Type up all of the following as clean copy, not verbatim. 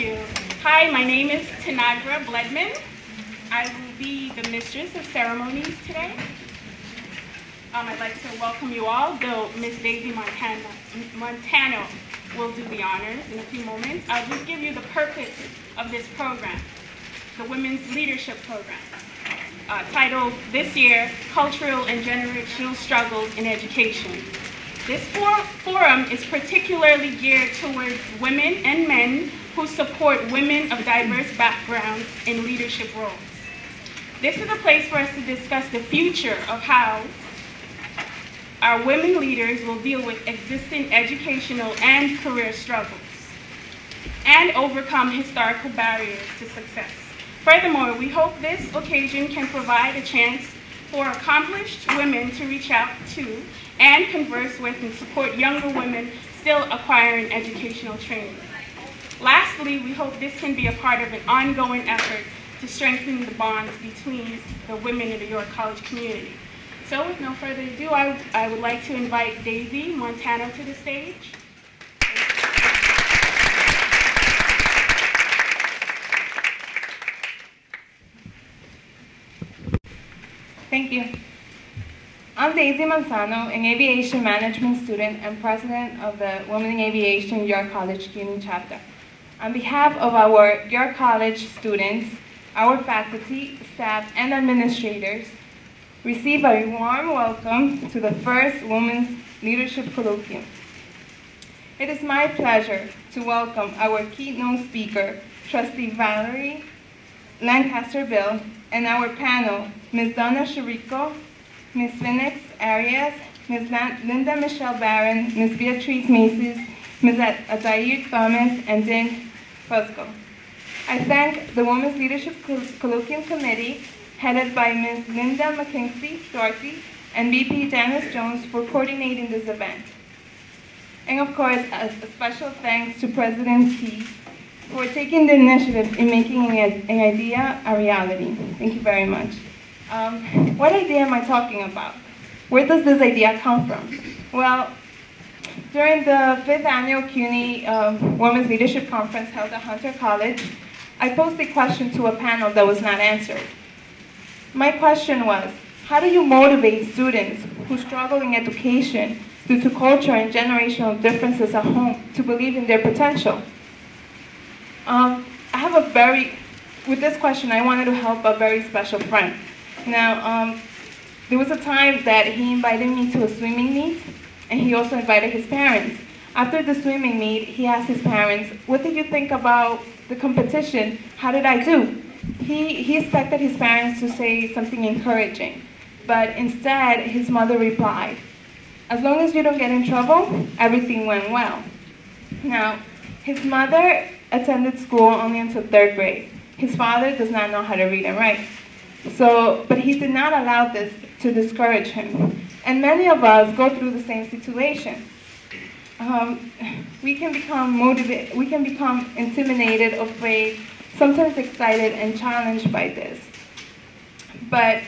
you. Hi, my name is Tanagra Bledman. I will be the mistress of ceremonies today. I'd like to welcome you all, though Ms. Daysi Manzano will do the honors in a few moments. I'll just give you the purpose of this program, the Women's Leadership Program, titled this year, Cultural and Generational Struggles in Education. This forum is particularly geared towards women and men who support women of diverse backgrounds in leadership roles. This is a place for us to discuss the future of how our women leaders will deal with existing educational and career struggles and overcome historical barriers to success. Furthermore, we hope this occasion can provide a chance for accomplished women to reach out to and converse with and support younger women still acquiring educational training. Lastly, we hope this can be a part of an ongoing effort to strengthen the bonds between the women in the York College community. So with no further ado, I would like to invite Daysi Manzano to the stage. Thank you. I'm Daysi Manzano, an aviation management student and president of the Women in Aviation York College CUNY chapter. On behalf of our York College students, our faculty, staff, and administrators, receive a warm welcome to the first Women's Leadership Colloquium. It is my pleasure to welcome our keynote speaker, Trustee Valerie Lancaster-Bill, and our panel, Ms. Donna Chirico, Ms. Phoenix Arias, Ms. Linda Michelle Barron, Ms. Beatrice Macy's, Ms. Adair Thomas, and Dean Fusco. I thank the Women's Leadership Colloquium Committee, headed by Ms. Linda McKinsey-Doherty and VP Janice Jones, for coordinating this event. And of course, a special thanks to President Keizs for taking the initiative in making an idea a reality. Thank you very much. What idea am I talking about? Where does this idea come from? Well, during the 5th annual CUNY Women's Leadership Conference held at Hunter College, I posed a question to a panel that was not answered. My question was, how do you motivate students who struggle in education due to culture and generational differences at home to believe in their potential? With this question, I wanted to help a very special friend. Now, there was a time that he invited me to a swimming meet, and he also invited his parents. After the swimming meet, he asked his parents, what did you think about the competition? How did I do? He expected his parents to say something encouraging, but instead, his mother replied, as long as you don't get in trouble, everything went well. Now, his mother attended school only until 3rd grade. His father does not know how to read and write. But he did not allow this to discourage him. And many of us go through the same situation. We can become motivated, we can become intimidated, afraid, sometimes excited and challenged by this. But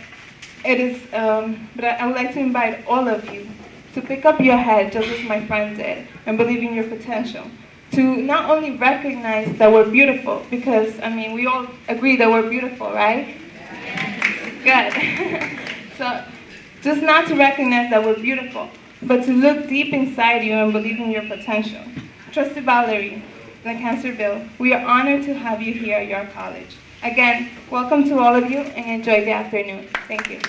I would like to invite all of you to pick up your head, just as my friend did, and believe in your potential. To not only recognize that we're beautiful, because, I mean, we all agree that we're beautiful, right? Good. So, just not to recognize that we're beautiful, but to look deep inside you and believe in your potential. Trustee Valerie Lancaster-Bill, we are honored to have you here at York College. Again, welcome to all of you, and enjoy the afternoon. Thank you.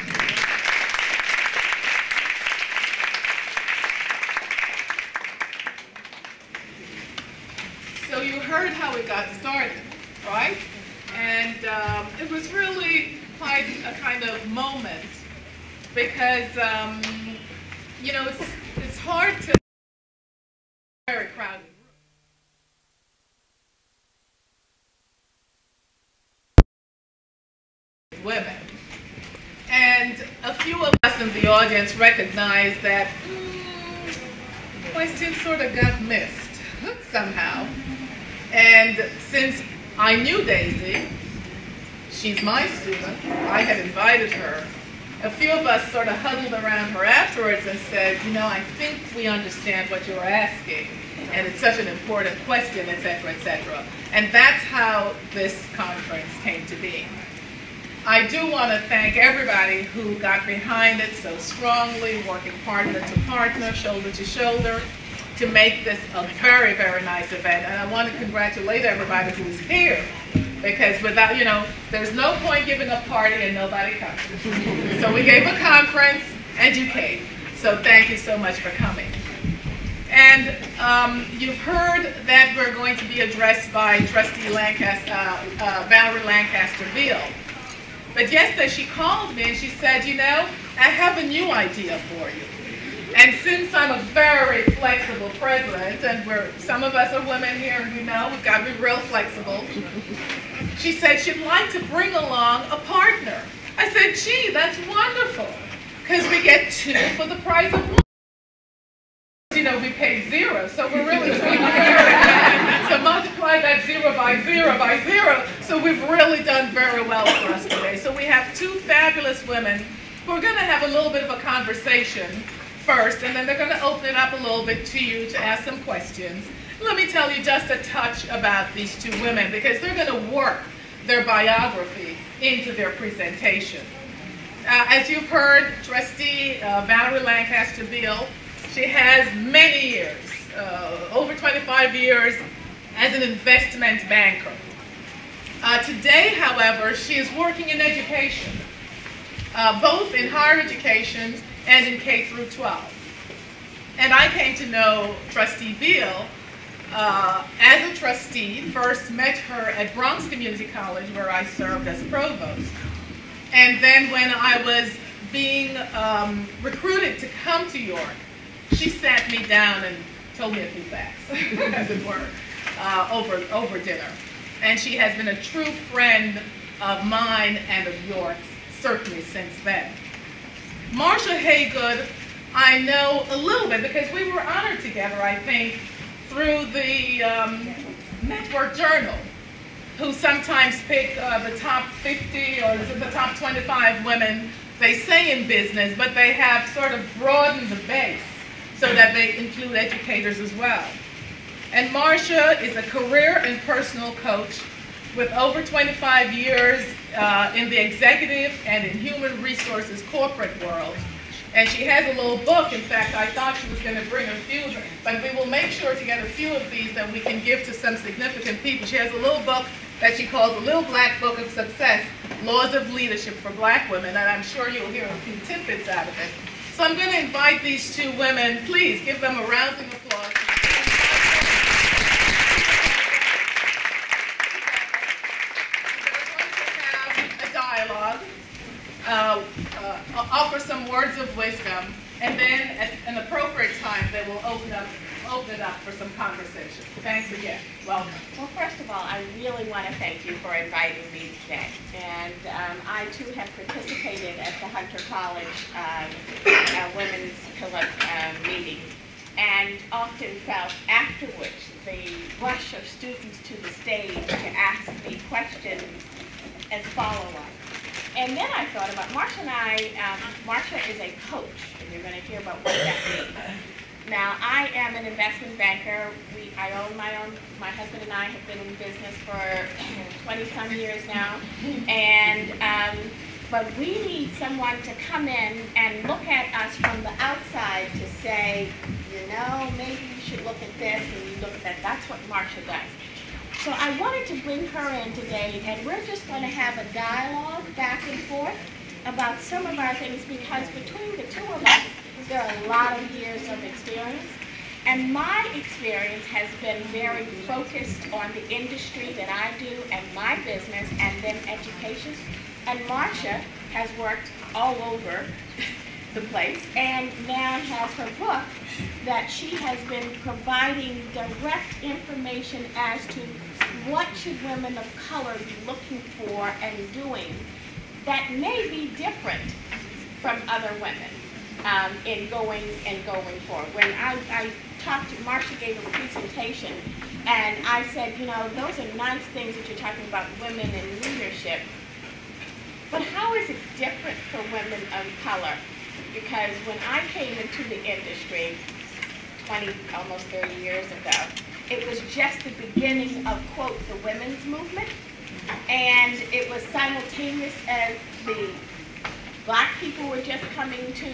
So you heard how it got started, right? And it was really quite a kind of moment because, you know, it's hard to very crowded room. Women. And a few of us in the audience recognized that question sort of got missed somehow. And since I knew Daysi, she's my student, I had invited her a few of us sort of huddled around her afterwards and said, you know, I think we understand what you're asking, and it's such an important question, et cetera, et cetera. And that's how this conference came to be. I do want to thank everybody who got behind it so strongly, working partner to partner, shoulder to shoulder, to make this a very, very nice event. And I want to congratulate everybody who is here, because without, you know, there's no point giving a party and nobody comes. So we gave a conference and you came. So thank you so much for coming. And you've heard that we're going to be addressed by Trustee Valerie Lancaster Beal. But yesterday she called me and she said, you know, I have a new idea for you. And since I'm a very flexible president, and some of us are women here, and you know, we've got to be real flexible, she said she'd like to bring along a partner. I said, gee, that's wonderful, because we get 2 for the price of 1. You know, we pay 0, so we're really tweaking here. So multiply that 0 by 0 by 0. So we've really done very well for us today. So we have 2 fabulous women who are going to have a little bit of a conversation first, and then they're going to open it up a little bit to you to ask some questions. Let me tell you just a touch about these 2 women, because they're going to work their biography into their presentation. As you've heard, Trustee Valerie Lancaster Beal, she has many years, over 25 years, as an investment banker. Today, however, she is working in education, both in higher education and in K through 12. And I came to know Trustee Beal as a trustee, first met her at Bronx Community College, where I served as provost. And then when I was being recruited to come to York, she sat me down and told me a few facts, as it were, over dinner. And she has been a true friend of mine and of York's, certainly since then. Marcia Haygood, I know a little bit because we were honored together, I think, through the Network Journal, who sometimes pick the top 50 or the top 25 women they say in business, but they have sort of broadened the base so that they include educators as well. And Marcia is a career and personal coach with over 25 years in the executive and in human resources corporate world. And she has a little book. In fact, I thought she was going to bring a few, but we will make sure to get a few of these that we can give to some significant people. She has a little book that she calls The Little Black Book of Success, Laws of Leadership for Black Women, and I'm sure you'll hear a few tidbits out of it. So I'm going to invite these 2 women. Please give them a round of applause. Dialogue, offer some words of wisdom, and then at an appropriate time they will open it up for some conversation. Thanks again. Welcome. Well, first of all, I really want to thank you for inviting me today. And I too have participated at the Hunter College Women's meeting, and often felt afterwards the rush of students to the stage to ask me questions as follow-up. And then I thought about Marcia and I. Marcia is a coach, and you're going to hear about what that means. Now, I am an investment banker. I own my own. My husband and I have been in business for 20-some years now, and but we need someone to come in and look at us from the outside to say, you know, maybe you should look at this and you look at that. That's what Marcia does. So I wanted to bring her in today, and we're just going to have a dialogue back and forth about some of our things, because between the 2 of us, there are a lot of years of experience. And my experience has been very focused on the industry that I do and my business, and then education. And Marcia has worked all over the place, and now has her book that she has been providing direct information as to what should women of color be looking for and doing that may be different from other women in going forward. When I talked to Marcia, gave a presentation, and I said, you know, those are nice things that you're talking about, women in leadership, but how is it different for women of color? Because when I came into the industry 20, almost 30 years ago, it was just the beginning of, quote, the women's movement. And it was simultaneous as the black people were just coming to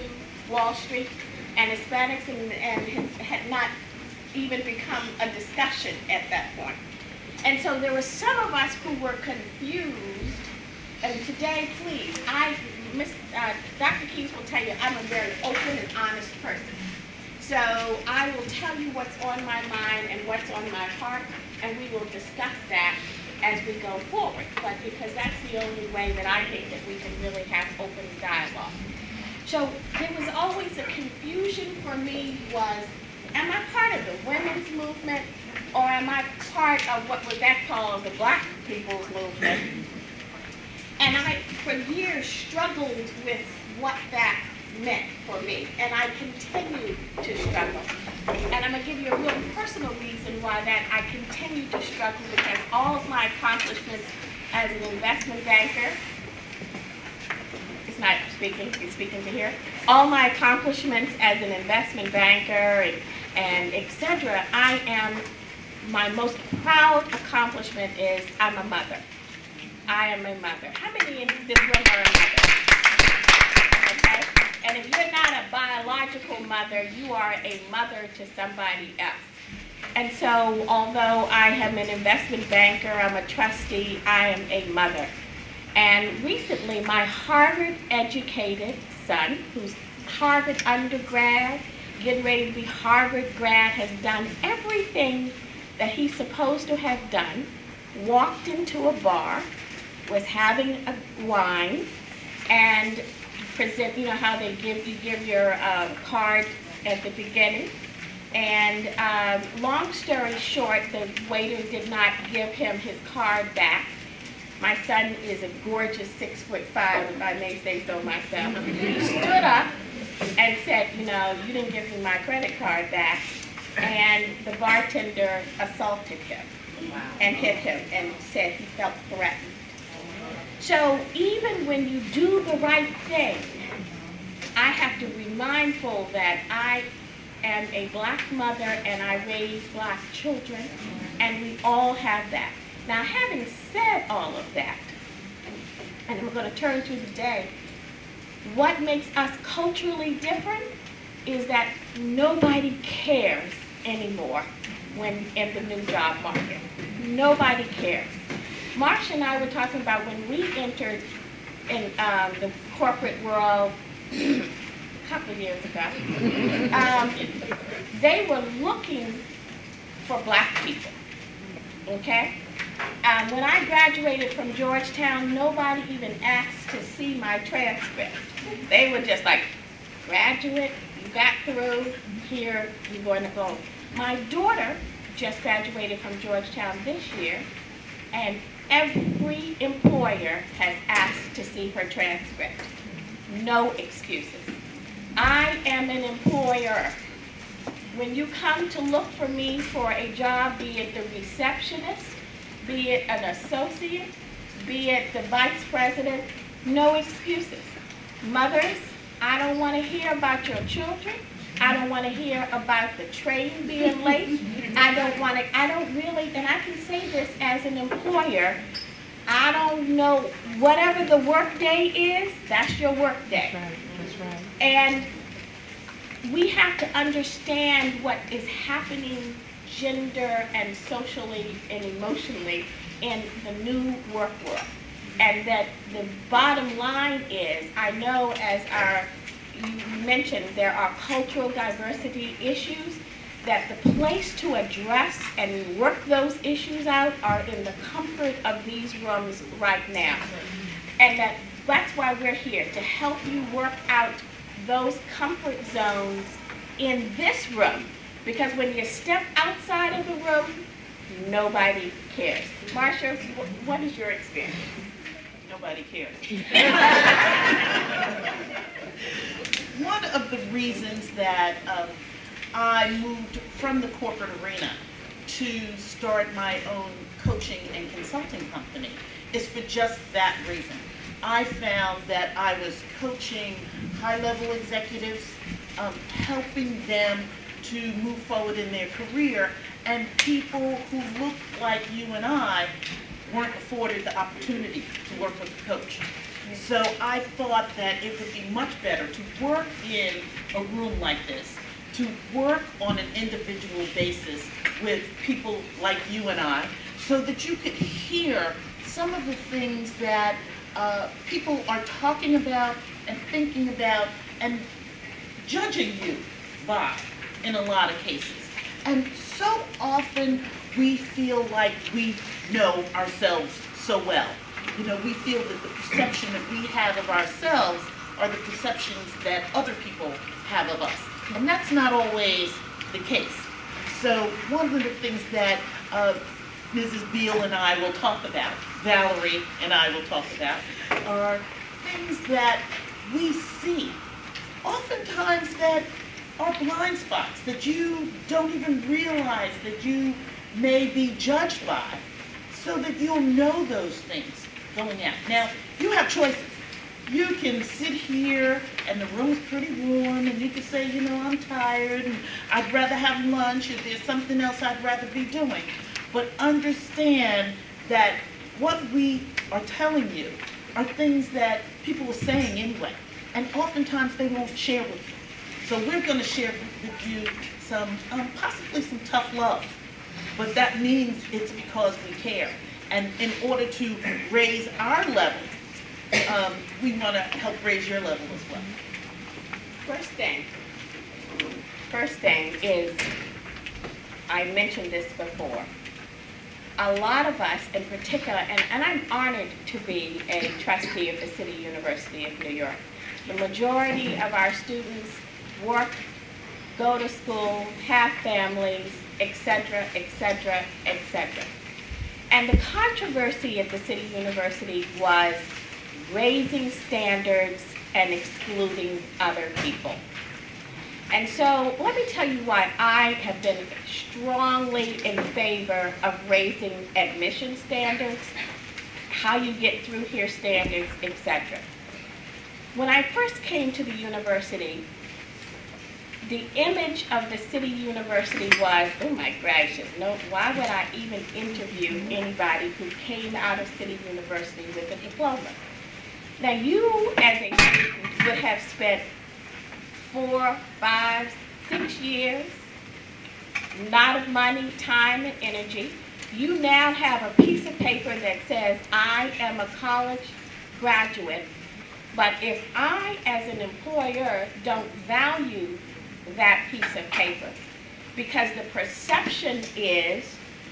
Wall Street, and Hispanics and had not even become a discussion at that point. And so there were some of us who were confused. And today, please, Dr. Keizs will tell you I'm a very open and honest person. So I will tell you what's on my mind and what's on my heart, and we will discuss that as we go forward. But because that's the only way that I think that we can really have open dialogue. So there was always a confusion for me was, am I part of the women's movement, or am I part of what was that called the black people's movement? And I, for years, struggled with what that meant for me, and I continue to struggle. And I'm going to give you a real personal reason why that I continue to struggle, because all of my accomplishments as an investment banker, it's not speaking, he's speaking to here, all my accomplishments as an investment banker and etc., my most proud accomplishment is I'm a mother. I am a mother. How many in this room are a mother? Okay? And if you're not a biological mother, you are a mother to somebody else. And so, although I am an investment banker, I'm a trustee, I am a mother. And recently, my Harvard-educated son, who's Harvard undergrad, getting ready to be Harvard grad, has done everything that he's supposed to have done, walked into a bar, was having a wine, and present, you know how they give your card at the beginning. And long story short, the waiter did not give him his card back. My son is a gorgeous 6'5", if I may say so myself. He stood up and said, you know, you didn't give me my credit card back. And the bartender assaulted him and hit him and said he felt threatened. So even when you do the right thing, I have to be mindful that I am a black mother and I raise black children, and we all have that. Now, having said all of that, and I'm going to turn to today, what makes us culturally different is that nobody cares anymore when in the new job market. Nobody cares. Marsha and I were talking about when we entered in the corporate world a couple of years ago, they were looking for black people, okay? When I graduated from Georgetown, nobody even asked to see my transcript. They were just like, graduate, you got through, here, you're going to go. My daughter just graduated from Georgetown this year, and every employer has asked to see her transcript. No excuses. I am an employer. When you come to look for me for a job, be it the receptionist, be it an associate, be it the vice president, no excuses. Mothers, I don't want to hear about your children. I don't want to hear about the train being late. I don't really, and I can say this as an employer, I don't know, whatever the work day is, that's your work day. That's right. And we have to understand what is happening gender and socially and emotionally in the new work world. And that the bottom line is, I know as you mentioned, there are cultural diversity issues, that the place to address and work those issues out are in the comfort of these rooms right now. And that's why we're here, to help you work out those comfort zones in this room. Because when you step outside of the room, nobody cares. Marsha, what is your experience? Nobody cares. One of the reasons that I moved from the corporate arena to start my own coaching and consulting company is for just that reason. I found that I was coaching high-level executives, helping them to move forward in their career, and people who looked like you and I weren't afforded the opportunity to work with a coach. So I thought that it would be much better to work in a room like this, to work on an individual basis with people like you and I, so that you could hear some of the things that people are talking about and thinking about and judging you by in a lot of cases. And so often we feel like we know ourselves so well. You know, we feel that the perception that we have of ourselves are the perceptions that other people have of us. And that's not always the case. So one of the things that Mrs. Beal and I will talk about, Valerie and I will talk about, are things that we see, oftentimes that are blind spots that you don't even realize that you may be judged by, so that you'll know those things going out. Now, you have choices. You can sit here and the room's pretty warm and you can say, you know, I'm tired and I'd rather have lunch, if there's something else I'd rather be doing. But understand that what we are telling you are things that people are saying anyway, and oftentimes they won't share with you. So we're going to share with you some, possibly some tough love, but that means it's because we care. And in order to raise our level, we want to help raise your level as well. First thing is, I mentioned this before, a lot of us in particular, and I'm honored to be a trustee of the City University of New York. The majority of our students work, go to school, have families, etc., etc., etc. And the controversy at the City University was raising standards and excluding other people. And so let me tell you why I have been strongly in favor of raising admission standards, how you get through here standards, etc. When I first came to the university, the image of the City University was, oh my gracious, no, why would I even interview anybody who came out of City University with a diploma? Now you, as a student, would have spent 4, 5, 6 years, a lot of money, time, and energy. You now have a piece of paper that says, I am a college graduate, but if I, as an employer, don't value that piece of paper, because the perception is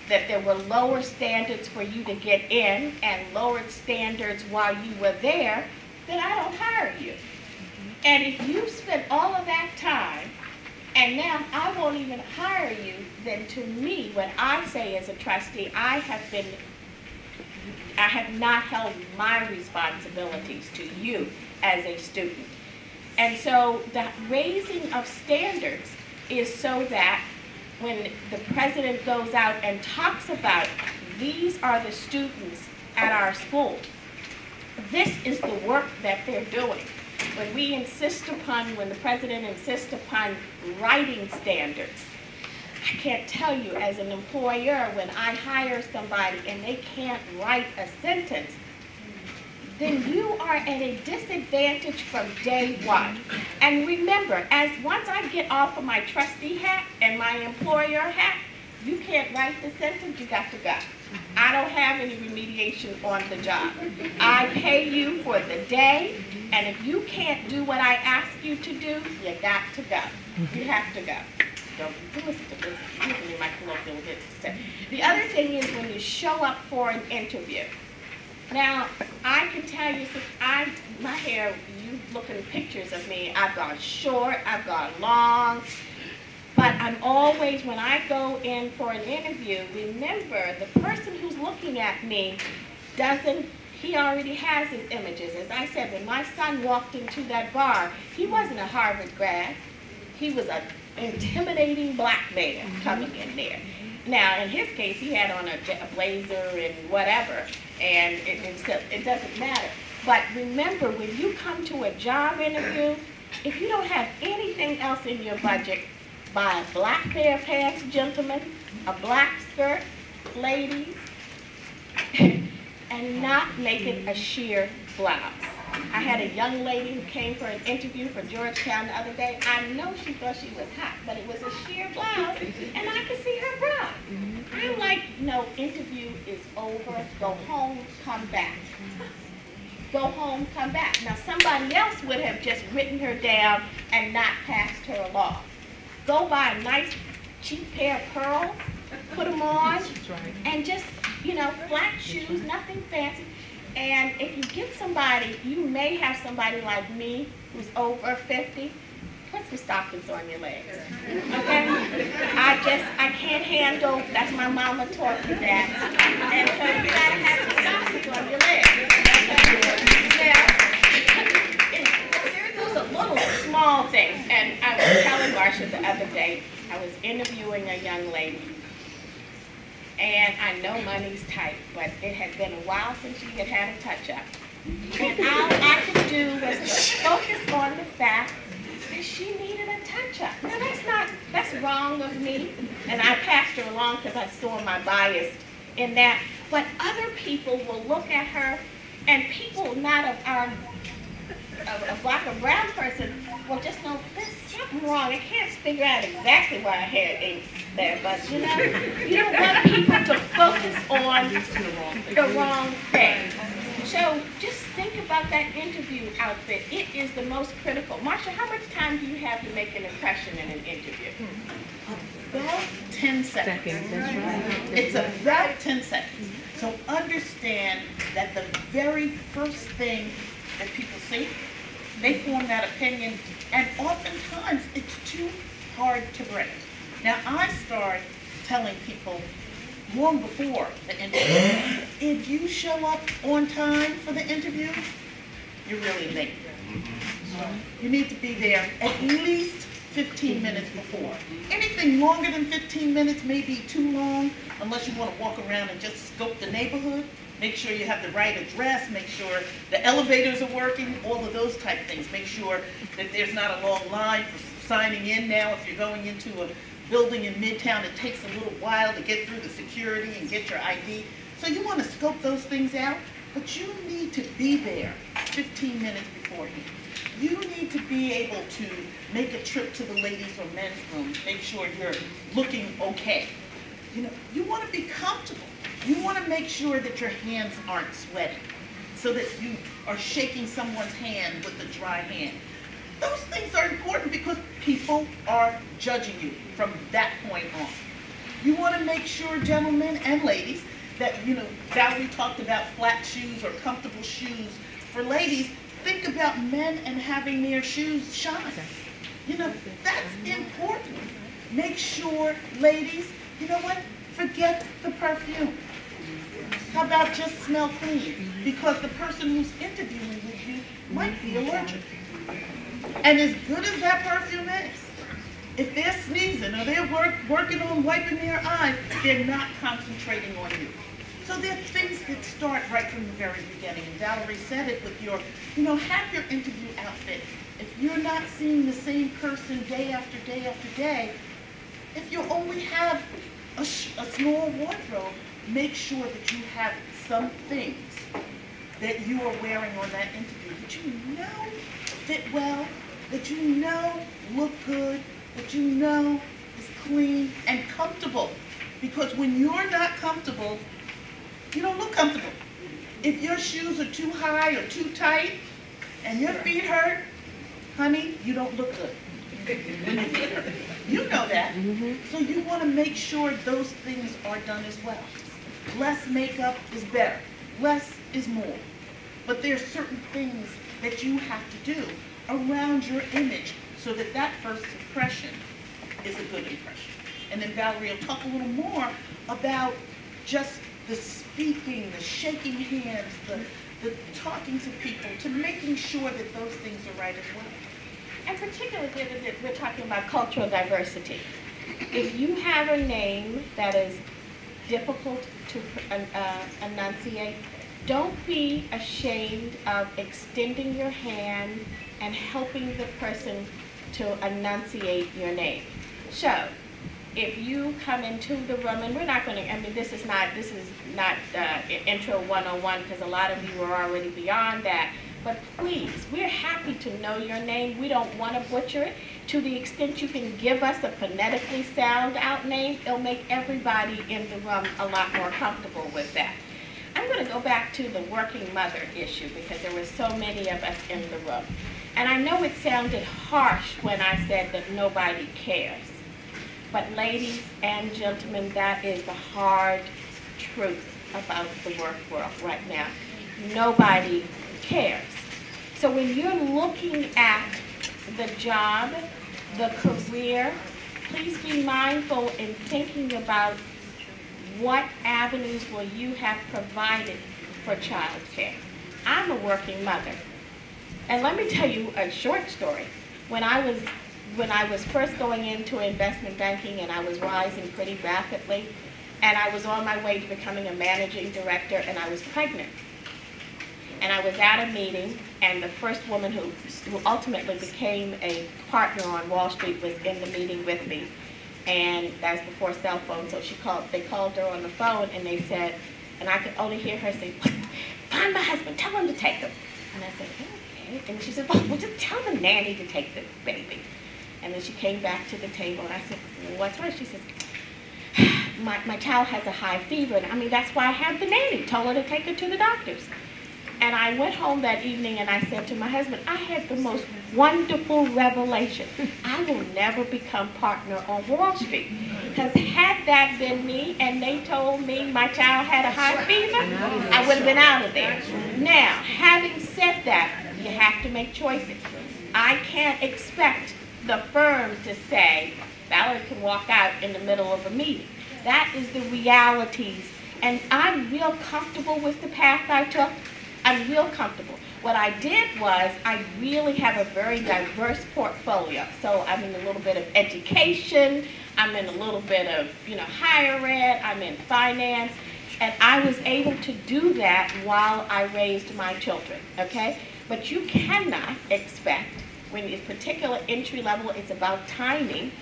that there were lower standards for you to get in and lowered standards while you were there, then I don't hire you. And if you spent all of that time and now I won't even hire you, then to me, what I say as a trustee, I have not held my responsibilities to you as a student. And so the raising of standards is so that when the president goes out and talks about these are the students at our school, this is the work that they're doing. When the president insists upon writing standards, I can't tell you as an employer, when I hire somebody and they can't write a sentence, then you are at a disadvantage from day one. And remember, once I get off of my trustee hat and my employer hat, you can't write the sentence, you got to go. I don't have any remediation on the job. I pay you for the day, and if you can't do what I ask you to do, you got to go. You have to go. Don't listen to this. Usually my colloquium gets said. The other thing is when you show up for an interview. Now, I can tell you, since my hair, you look at pictures of me, I've gone short, I've gone long, but I'm always, when I go in for an interview, remember, the person who's looking at me he already has his images. As I said, when my son walked into that bar, he wasn't a Harvard grad. He was an intimidating black man coming in there. Now, in his case, he had on a blazer and whatever, and it doesn't matter. But remember, when you come to a job interview, if you don't have anything else in your budget, buy a black pair of pants, gentlemen, a black skirt, ladies, and not make it a sheer blouse. I had a young lady who came for an interview for Georgetown the other day. I know she thought she was hot, but it was a sheer blouse, and I could see her bra. I'm like, no, interview is over. Go home, come back. Go home, come back. Now, somebody else would have just written her down and not passed her along. Go buy a nice, cheap pair of pearls, put them on, and just, you know, flat shoes, nothing fancy. And if you get somebody, you may have somebody like me who's over 50, put some stockings on your legs, okay? I can't handle, that's my mama taught me that. And so you gotta have some stockings on your legs. Now, those are little small things. And I was telling Marsha the other day, I was interviewing a young lady. And I know money's tight, but it had been a while since she had had a touch-up. And all I could do was to focus on the fact that she needed a touch-up. Now that's wrong of me, and I passed her along because I saw my bias in that. But other people will look at her, and people not of our, a black or brown person will just know there's something wrong. I can't figure out exactly why I had ink there, but you know, you don't want people to focus on the wrong thing. So just think about that interview outfit. It is the most critical. Marsha, how much time do you have to make an impression in an interview? About 10 seconds. That's right. It's about 10 seconds. So understand that the very first thing that people see, they form that opinion, and oftentimes it's too hard to break. Now, I start telling people long before the interview, if you show up on time for the interview, you're really late. You need to be there at least 15 minutes before. Anything longer than 15 minutes may be too long, unless you want to walk around and just scope the neighborhood. Make sure you have the right address, make sure the elevators are working, all of those type things. Make sure that there's not a long line for signing in now. If you're going into a building in Midtown, it takes a little while to get through the security and get your ID. So you want to scope those things out, but you need to be there 15 minutes beforehand. You need to be able to make a trip to the ladies' or men's room, make sure you're looking okay. You know, you want to be comfortable. You want to make sure that your hands aren't sweating, so that you are shaking someone's hand with a dry hand. Those things are important because people are judging you from that point on. You want to make sure, gentlemen and ladies, that, you know, Valerie talked about flat shoes or comfortable shoes. For ladies, think about men and having their shoes shine. You know, that's important. Make sure, ladies, you know what? Forget the perfume. How about just smell clean? Because the person who's interviewing with you might be allergic. And as good as that perfume is, if they're sneezing or they're working on wiping their eyes, they're not concentrating on you. So there are things that start right from the very beginning. And Valerie said it with your, you know, have your interview outfit. If you're not seeing the same person day after day after day, if you only have a small wardrobe, make sure that you have some things that you are wearing on that interview that you know fit well, that you know look good, that you know is clean and comfortable. Because when you're not comfortable, you don't look comfortable. If your shoes are too high or too tight and your feet hurt, honey, you don't look good. You know that. So you want to make sure those things are done as well. Less makeup is better. Less is more. But there are certain things that you have to do around your image so that that first impression is a good impression. And then Valerie will talk a little more about just the speaking, the shaking hands, the talking to people, to making sure that those things are right as well. And particularly, we're talking about cultural diversity. If you have a name that is difficult to enunciate, don't be ashamed of extending your hand and helping the person to enunciate your name. So, if you come into the room, and we're not going to, I mean, this is not intro 101 because a lot of you are already beyond that. But please, we're happy to know your name. We don't want to butcher it. To the extent you can give us a phonetically sound out name, it'll make everybody in the room a lot more comfortable with that. I'm going to go back to the working mother issue because there were so many of us in the room. And I know it sounded harsh when I said that nobody cares. But ladies and gentlemen, that is the hard truth about the work world right now. Nobody cares. So when you're looking at the job, the career, please be mindful in thinking about what avenues will you have provided for child care. I'm a working mother. And let me tell you a short story. When I was first going into investment banking and I was rising pretty rapidly, and I was on my way to becoming a managing director, and I was pregnant. And I was at a meeting, and the first woman who ultimately became a partner on Wall Street was in the meeting with me. And that's before cell phones, so they called her on the phone, and they said, and I could only hear her say, "Find my husband, tell him to take him." And I said, "Okay." And she said, "Well, just tell the nanny to take the baby." And then she came back to the table, and I said, "Well, what's wrong?" She said, my child has a high fever, and I mean, that's why I have the nanny, told her to take her to the doctors. And I went home that evening and I said to my husband, I had the most wonderful revelation. I will never become partner on Wall Street. Because had that been me and they told me my child had a high fever, I would have been out of there. Now, having said that, you have to make choices. I can't expect the firm to say, Valerie can walk out in the middle of a meeting. That is the realities. And I'm real comfortable with the path I took. I'm real comfortable. What I did was I really have a very diverse portfolio. So I'm in a little bit of education, I'm in a little bit of higher ed, I'm in finance, and I was able to do that while I raised my children, okay? But you cannot expect, when it's particular entry level, it's about timing.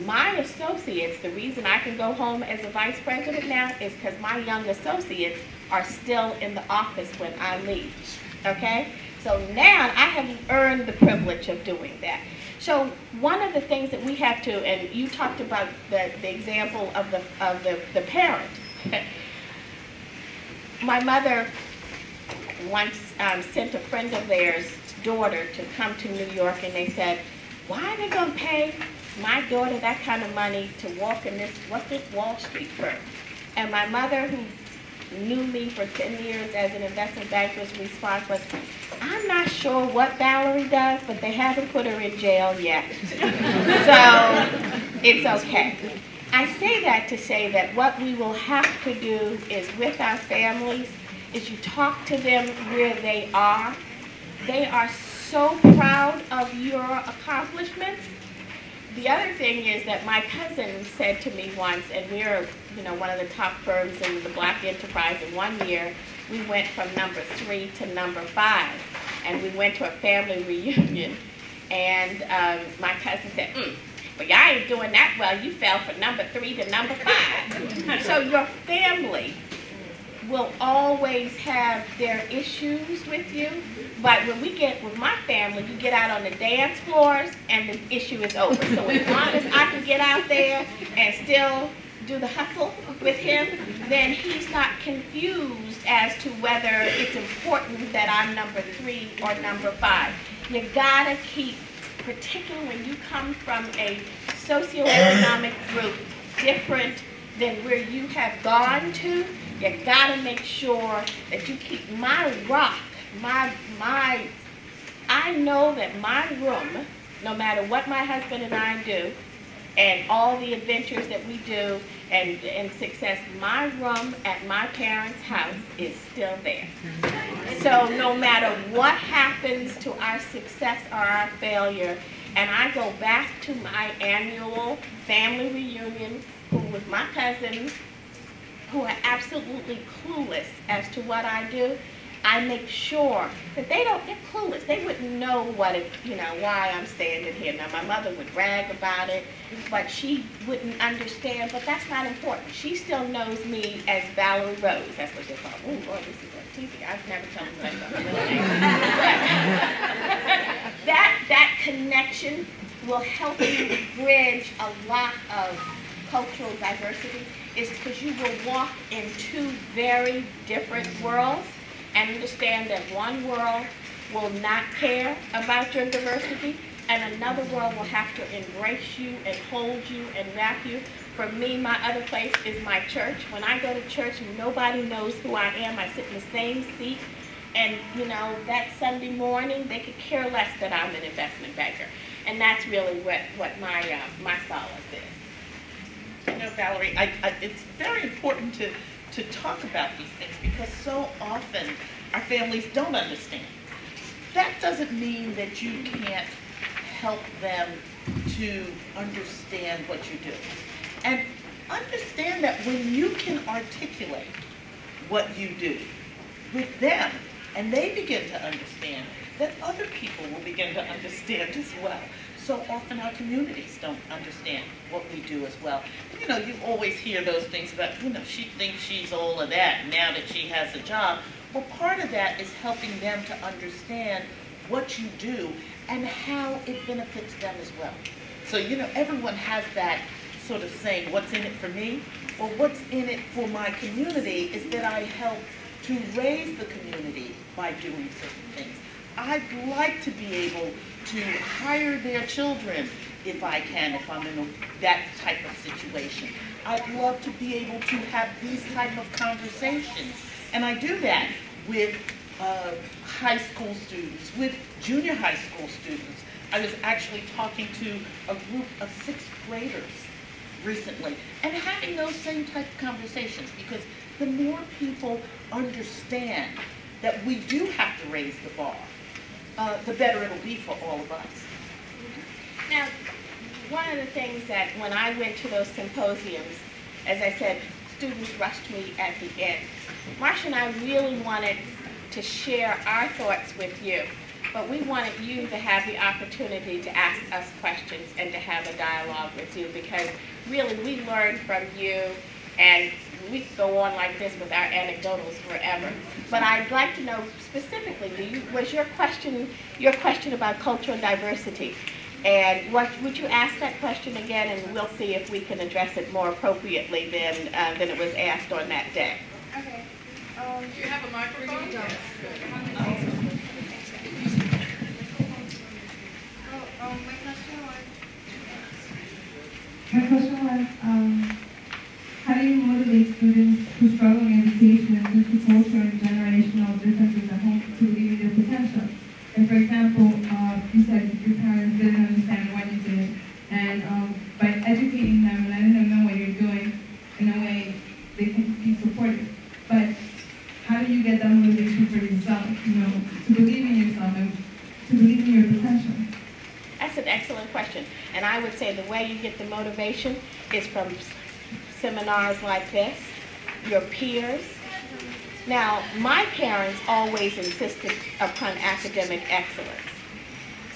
My associates, the reason I can go home as a vice president now is because my young associates are still in the office when I leave, okay? So now I have earned the privilege of doing that. So one of the things that we have to, and you talked about the example of the parent. My mother once sent a friend of theirs' daughter to come to New York, and they said, why are they going to pay my daughter that kind of money to walk in this, what's this Wall Street firm? And my mother, who knew me for 10 years as an investment banker's response was, I'm not sure what Valerie does, but they haven't put her in jail yet. So it's okay. I say that to say that what we will have to do is with our families is you talk to them where they are. They are so proud of your accomplishments. The other thing is that my cousin said to me once, and we're one of the top firms in the Black enterprise, and one year we went from number 3 to number 5, and we went to a family reunion, and my cousin said, well, y'all ain't doing that well, you fell from number 3 to number 5. So your family will always have their issues with you, but when we get with my family, you get out on the dance floors and the issue is over. So as long as I can get out there and still do the hustle with him, then he's not confused as to whether it's important that I'm number 3 or number 5. You gotta keep, particularly when you come from a socioeconomic group different than where you have gone to, you gotta make sure that you keep my rock, I know that my room, no matter what my husband and I do, and all the adventures that we do, and success, my room at my parents' house is still there. So no matter what happens to our success or our failure, and I go back to my annual family reunion with my cousins, who are absolutely clueless as to what I do, I make sure that they're clueless. They wouldn't know why I'm standing here. Now, my mother would brag about it, but she wouldn't understand, but that's not important. She still knows me as Valerie Rose. That's what they call me. Oh, boy, this is on TV. I've never told them myself my middle name. That connection will help you bridge a lot of cultural diversity, is because you will walk in two very different worlds and understand that one world will not care about your diversity, and another world will have to embrace you and hold you and wrap you. For me, my other place is my church. When I go to church, nobody knows who I am. I sit in the same seat, and that Sunday morning, they could care less that I'm an investment banker. And that's really what my solace is. Valerie, it's very important to talk about these things, because so often our families don't understand. That doesn't mean that you can't help them to understand what you do. And understand that when you can articulate what you do with them, and they begin to understand, that other people will begin to understand as well. So often our communities don't understand what we do as well. You always hear those things about, she thinks she's all of that now that she has a job. Well, part of that is helping them to understand what you do and how it benefits them as well. So, everyone has that sort of saying, what's in it for me? Well, what's in it for my community is that I help to raise the community by doing certain things. I'd like to be able to hire their children if I can, if I'm in that type of situation. I'd love to be able to have these type of conversations. And I do that with high school students, with junior high school students. I was actually talking to a group of 6th graders recently and having those same type of conversations, because the more people understand that we do have to raise the bar, the better it'll be for all of us. Now, one of the things that when I went to those symposiums, as I said, students rushed me at the end. Marsha and I really wanted to share our thoughts with you, but we wanted you to have the opportunity to ask us questions and to have a dialogue with you, because really we learned from you, and we could go on like this with our anecdotals forever. But I'd like to know specifically, was your question about cultural diversity? And would you ask that question again, and we'll see if we can address it more appropriately than it was asked on that day. Okay. Do you have a microphone? Yes. My question was, how do you motivate students who struggle in education due to cultural and generational differences at home to believe in their potential? And for example, you said your parents didn't understand what you did, and by educating them and letting them know what you're doing, in a way, they can be supportive. But how do you get that motivation for yourself, to believe in yourself and to believe in your potential? That's an excellent question. And I would say the way you get the motivation is from seminars like this, your peers. Now, my parents always insisted upon academic excellence.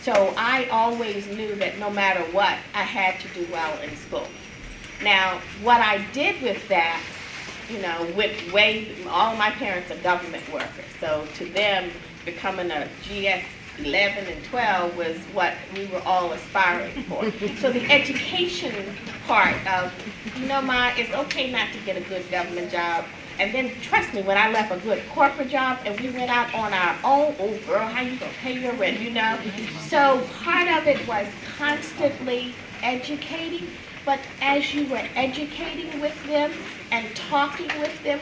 So I always knew that no matter what, I had to do well in school. Now, what I did with that, all my parents are government workers. So to them, becoming a GS 11 and 12 was what we were all aspiring for. So the education part of, Ma, it's okay not to get a good government job. And then, trust me, when I left a good corporate job and we went out on our own, oh girl, how you gonna pay your rent, So part of it was constantly educating, but as you were educating with them and talking with them,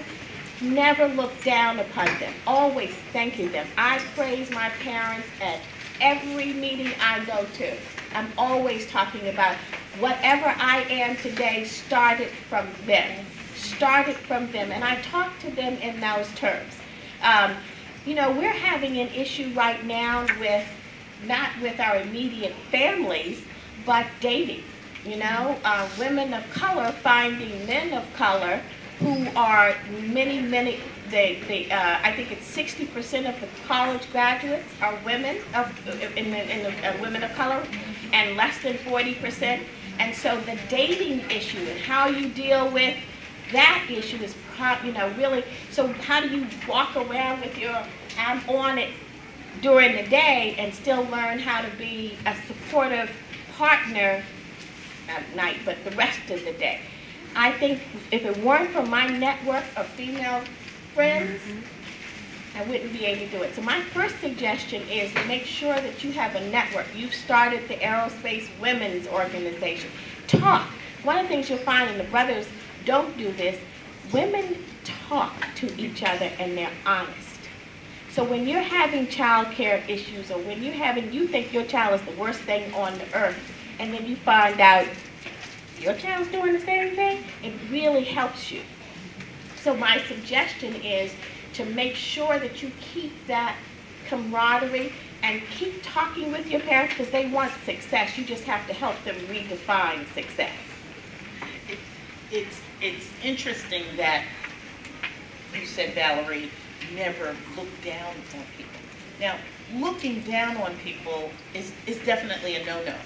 never look down upon them, always thanking them. I praise my parents at every meeting I go to. I'm always talking about whatever I am today started from them. And I talk to them in those terms. We're having an issue right now with, not with our immediate families, but dating. Women of color finding men of color who are I think it's 60% of the college graduates are women women of color, and less than 40%. And so the dating issue and how you deal with that issue is, really. So how do you walk around with your I'm on it during the day and still learn how to be a supportive partner at night, but the rest of the day? I think if it weren't for my network of female friends, I wouldn't be able to do it. So my first suggestion is to make sure that you have a network. You've started the Aerospace Women's Organization. Talk. One of the things you'll find, and the brothers don't do this, women talk to each other and they're honest. So when you're having child care issues, or when you think your child is the worst thing on the earth, and then you find out your child's doing the same thing, it really helps you. So my suggestion is to make sure that you keep that camaraderie and keep talking with your parents, because they want success. You just have to help them redefine success. It's interesting that you said, Valerie, never look down on people. Now, looking down on people is definitely a no-no.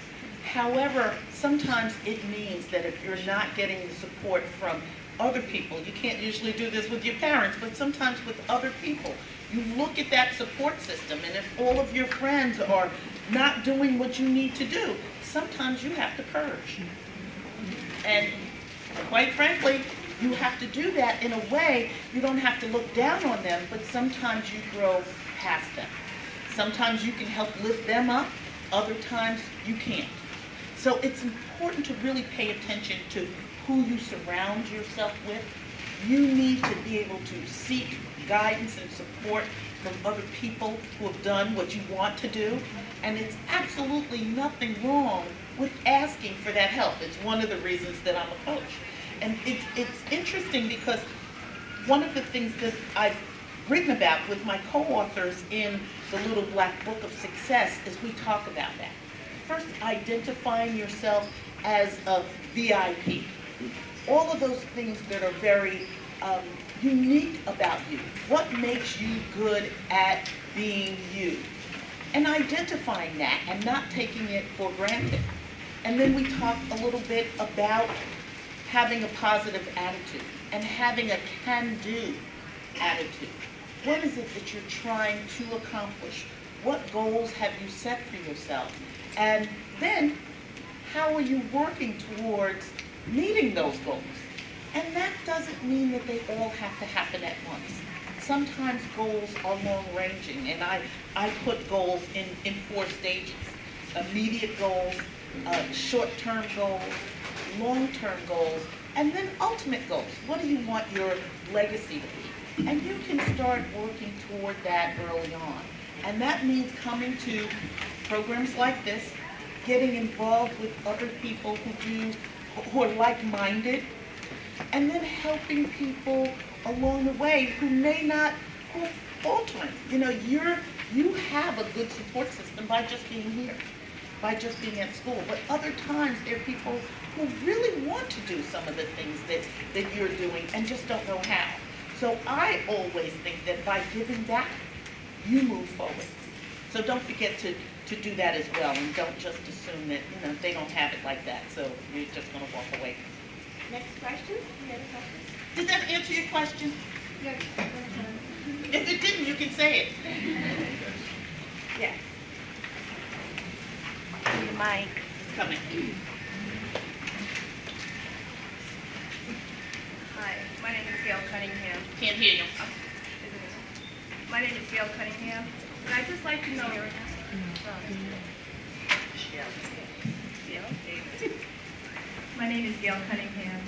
However, sometimes it means that if you're not getting the support from other people, you can't usually do this with your parents, but sometimes with other people, you look at that support system, and if all of your friends are not doing what you need to do, sometimes you have to purge. And quite frankly, you have to do that in a way. You don't have to look down on them, but sometimes you grow past them. Sometimes you can help lift them up, other times you can't. So it's important to really pay attention to who you surround yourself with. You need to be able to seek guidance and support from other people who have done what you want to do. And it's absolutely nothing wrong with asking for that help. It's one of the reasons that I'm a coach. And it's interesting because one of the things that I've written about with my co-authors in the Little Black Book of Success is we talk about that. First, identifying yourself as a VIP. All of those things that are very unique about you. What makes you good at being you? And identifying that and not taking it for granted. And then we talk a little bit about having a positive attitude and having a can-do attitude. What is it that you're trying to accomplish? What goals have you set for yourself? And then, how are you working towards meeting those goals? And that doesn't mean that they all have to happen at once. Sometimes goals are long-ranging, and I put goals in 4 stages. Immediate goals, short-term goals, long-term goals, and then ultimate goals. What do you want your legacy to be? And you can start working toward that early on. And that means coming to programs like this, getting involved with other people who are like-minded, and then helping people along the way who may not, who are faltering. You know, you have a good support system by just being here, by just being at school. But other times there are people who really want to do some of the things that you're doing and just don't know how. So I always think that by giving back, you move forward. So don't forget to do that as well, and don't just assume that, you know, they don't have it like that, so you're just going to walk away. Next question? Any other questions? Did that answer your question? Yes. If it didn't, you can say it. Yes. Mike. It's coming. Hi, my name is Gail Cunningham. Can't hear you. My name is Gail Cunningham, and I'd just like to know. My name is Gail Cunningham,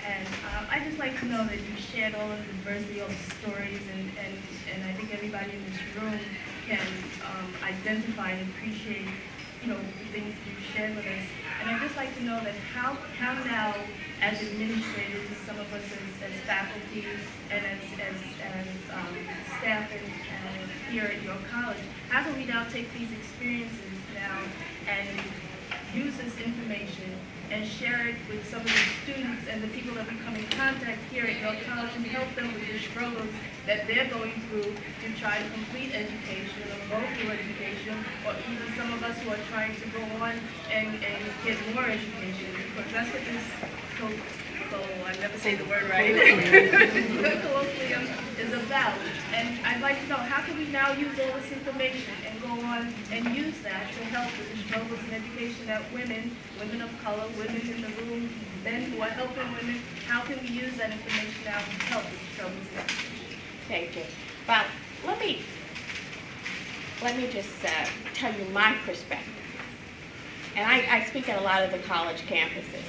and I'd just like to know that you shared all of the diversity, all the stories, and I think everybody in this room can identify and appreciate, you know, the things that you've shared with us. And I'd just like to know that how now, as administrators, as some of us as faculty and as staff and here at your college, how can we now take these experiences now and use this information and share it with some of the students and the people that we come in contact here at York College and help them with the struggles that they're going through to try to complete education or go through education, or even some of us who are trying to go on and get more education, because that's what this I never say the word right. Colloquium is about. And I'd like to know, how can we now use all this information and go on and use that to help with the struggles in education that women of color, women in the room, men who are helping women, how can we use that information now to help with the struggles in education? Thank you. Well, let me just tell you my perspective. And I speak at a lot of the college campuses.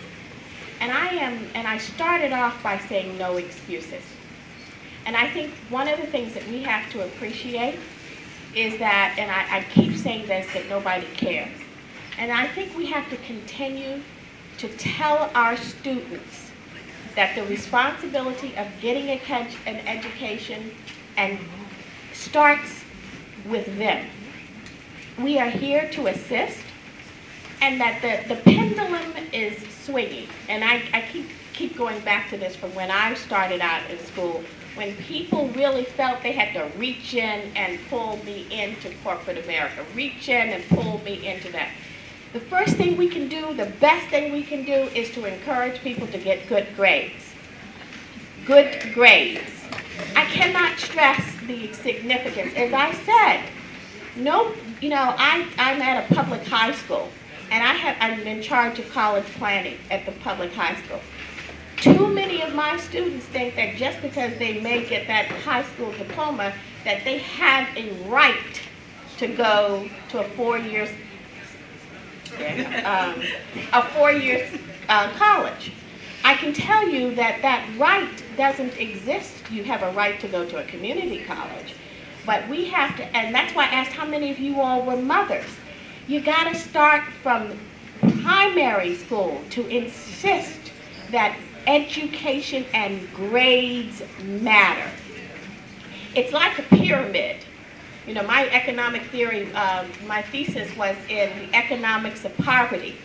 And I started off by saying no excuses. And I think one of the things that we have to appreciate is that, and I keep saying this, that nobody cares. And I think we have to continue to tell our students that the responsibility of getting an education and starts with them. We are here to assist, and that the pendulum is swinging. And I keep going back to this from when I started out in school, when people really felt they had to reach in and pull me into corporate America, reach in and pull me into that. The first thing we can do, the best thing we can do, is to encourage people to get good grades. Good grades. I cannot stress the significance. As I said, I'm at a public high school, and I'm in charge of college planning at the public high school. Too many of my students think that just because they may get that high school diploma, that they have a right to go to a four-year college. I can tell you that that right doesn't exist. You have a right to go to a community college. But we have to, and that's why I asked how many of you all were mothers. You got to start from primary school to insist that education and grades matter. It's like a pyramid. You know, my economic theory, my thesis was in the economics of poverty.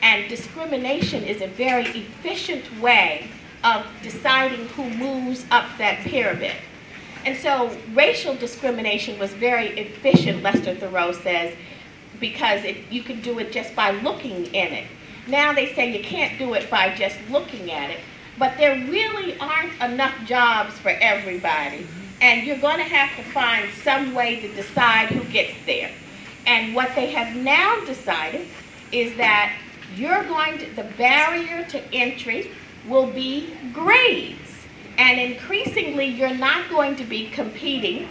And discrimination is a very efficient way of deciding who moves up that pyramid. And so racial discrimination was very efficient, Lester Thoreau says, because you can do it just by looking in it. Now they say you can't do it by just looking at it, but there really aren't enough jobs for everybody, and you're going to have to find some way to decide who gets there. And what they have now decided is that the barrier to entry will be grades. And increasingly, you're not going to be competing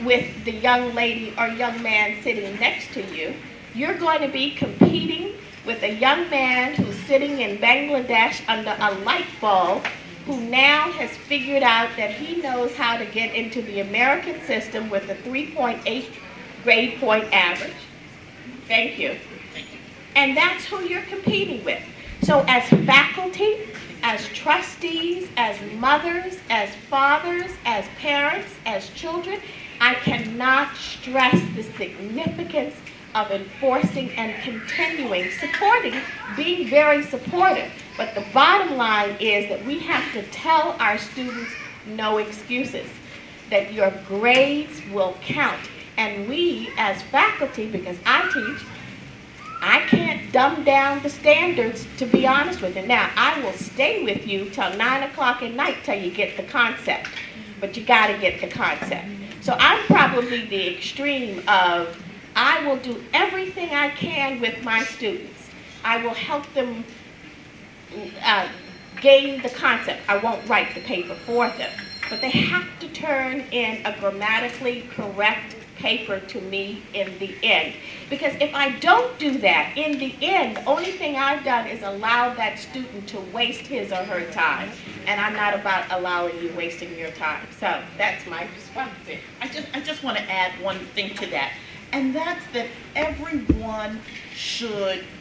with the young lady or young man sitting next to you. You're going to be competing with a young man who's sitting in Bangladesh under a light bulb, who now has figured out that he knows how to get into the American system with a 3.8 grade point average. Thank you. And that's who you're competing with. So as faculty, as trustees, as mothers, as fathers, as parents, as children, I cannot stress the significance of enforcing and continuing, supporting, being very supportive. But the bottom line is that we have to tell our students no excuses, that your grades will count. And we, as faculty, because I teach, I can't dumb down the standards, to be honest with you. Now, I will stay with you till 9 o'clock at night till you get the concept. But you got to get the concept. So I'm probably the extreme of, I will do everything I can with my students. I will help them gain the concept. I won't write the paper for them. But they have to turn in a grammatically correct paper to me in the end. Because if I don't do that, in the end, the only thing I've done is allow that student to waste his or her time. And I'm not about allowing you wasting your time. So that's my response. I just want to add one thing to that. And that's that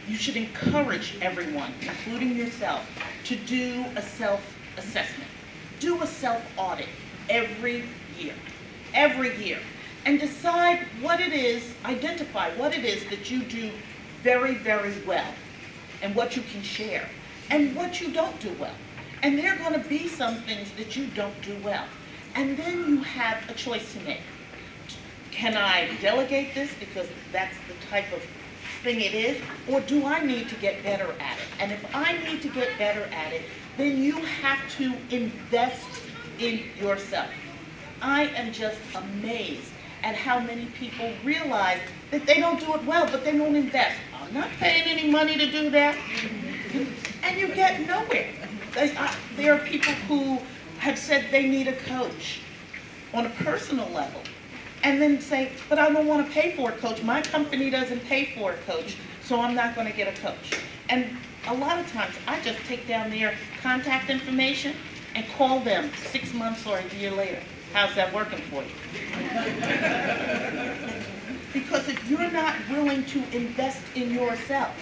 you should encourage everyone, including yourself, to do a self-assessment. Do a self-audit every year, and decide what it is, identify what it is that you do very, very well. and what you can share and what you don't do well. And there are going to be some things that you don't do well. And then you have a choice to make. Can I delegate this because that's the type of thing it is, or do I need to get better at it? And if I need to get better at it, then you have to invest in yourself. I am just amazed at how many people realize that they don't do it well, but they won't invest. I'm not paying any money to do that. And you get nowhere. There are people who have said they need a coach on a personal level, and then say, but I don't want to pay for a coach. My company doesn't pay for a coach, so I'm not going to get a coach. And a lot of times, I just take down their contact information and call them 6 months or a year later. How's that working for you? Because if you're not willing to invest in yourself,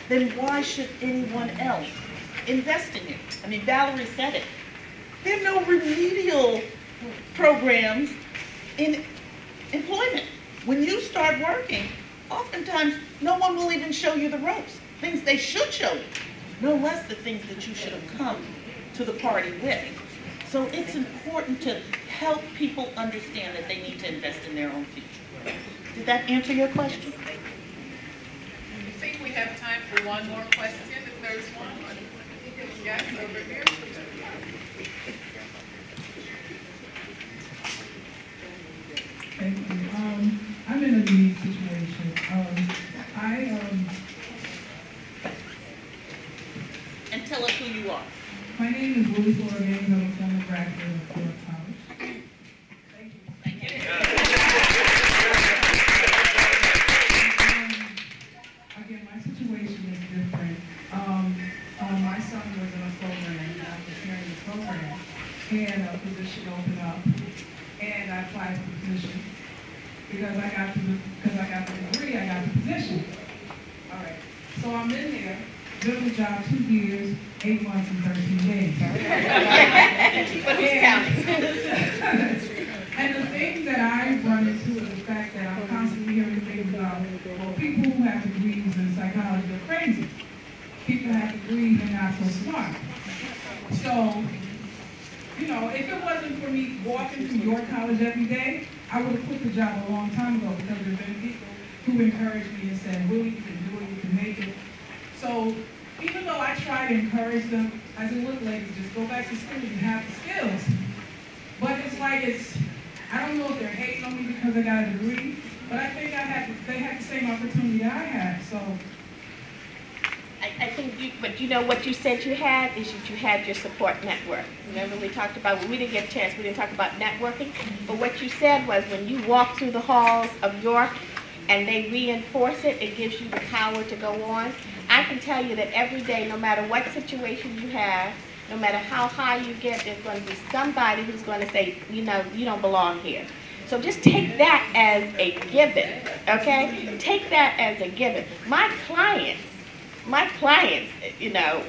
then why should anyone else invest in you? I mean, Valerie said it. There are no remedial programs in employment. When you start working, oftentimes no one will even show you the ropes, things they should show you, no less the things that you should have come to the party with. So it's important to help people understand that they need to invest in their own future. Did that answer your question? I think we have time for one more question, if there's one. Yes, over here. Thank you. I'm in a unique situation. And tell us who you are. My name is Willie Flora Gaines. I'm a former graduate of Ford College. Thank you. Thank you. Again, my situation is different. My son was in a program, I was hearing the program, and a position opened up, and I applied for the position. Because I got the degree, I got the position. All right. So I'm in there, doing the job 2 years, 8 months, and 13 days. And the thing that I run into is the fact that I'm constantly hearing things about, well, people who have degrees in psychology are crazy. People who have degrees are not so smart. So, you know, if it wasn't for me walking to your college every day, I would have quit the job a long time ago, because there have been people who encouraged me and said, Willie, you can do it, you can make it. So even though I try to encourage them, I said, look, ladies, just go back to school, you have the skills. But it's like I don't know if they're hating on me because I got a degree, but I think they had the same opportunity I had, so. I think but you know what you said you had is that you had your support network. Remember we talked about, well, we didn't get a chance, we didn't talk about networking, but what you said was when you walk through the halls of York and they reinforce it, it gives you the power to go on. I can tell you that every day, no matter what situation you have, no matter how high you get, there's going to be somebody who's going to say, you know, you don't belong here. So just take that as a given, okay? Take that as a given. My clients, you know,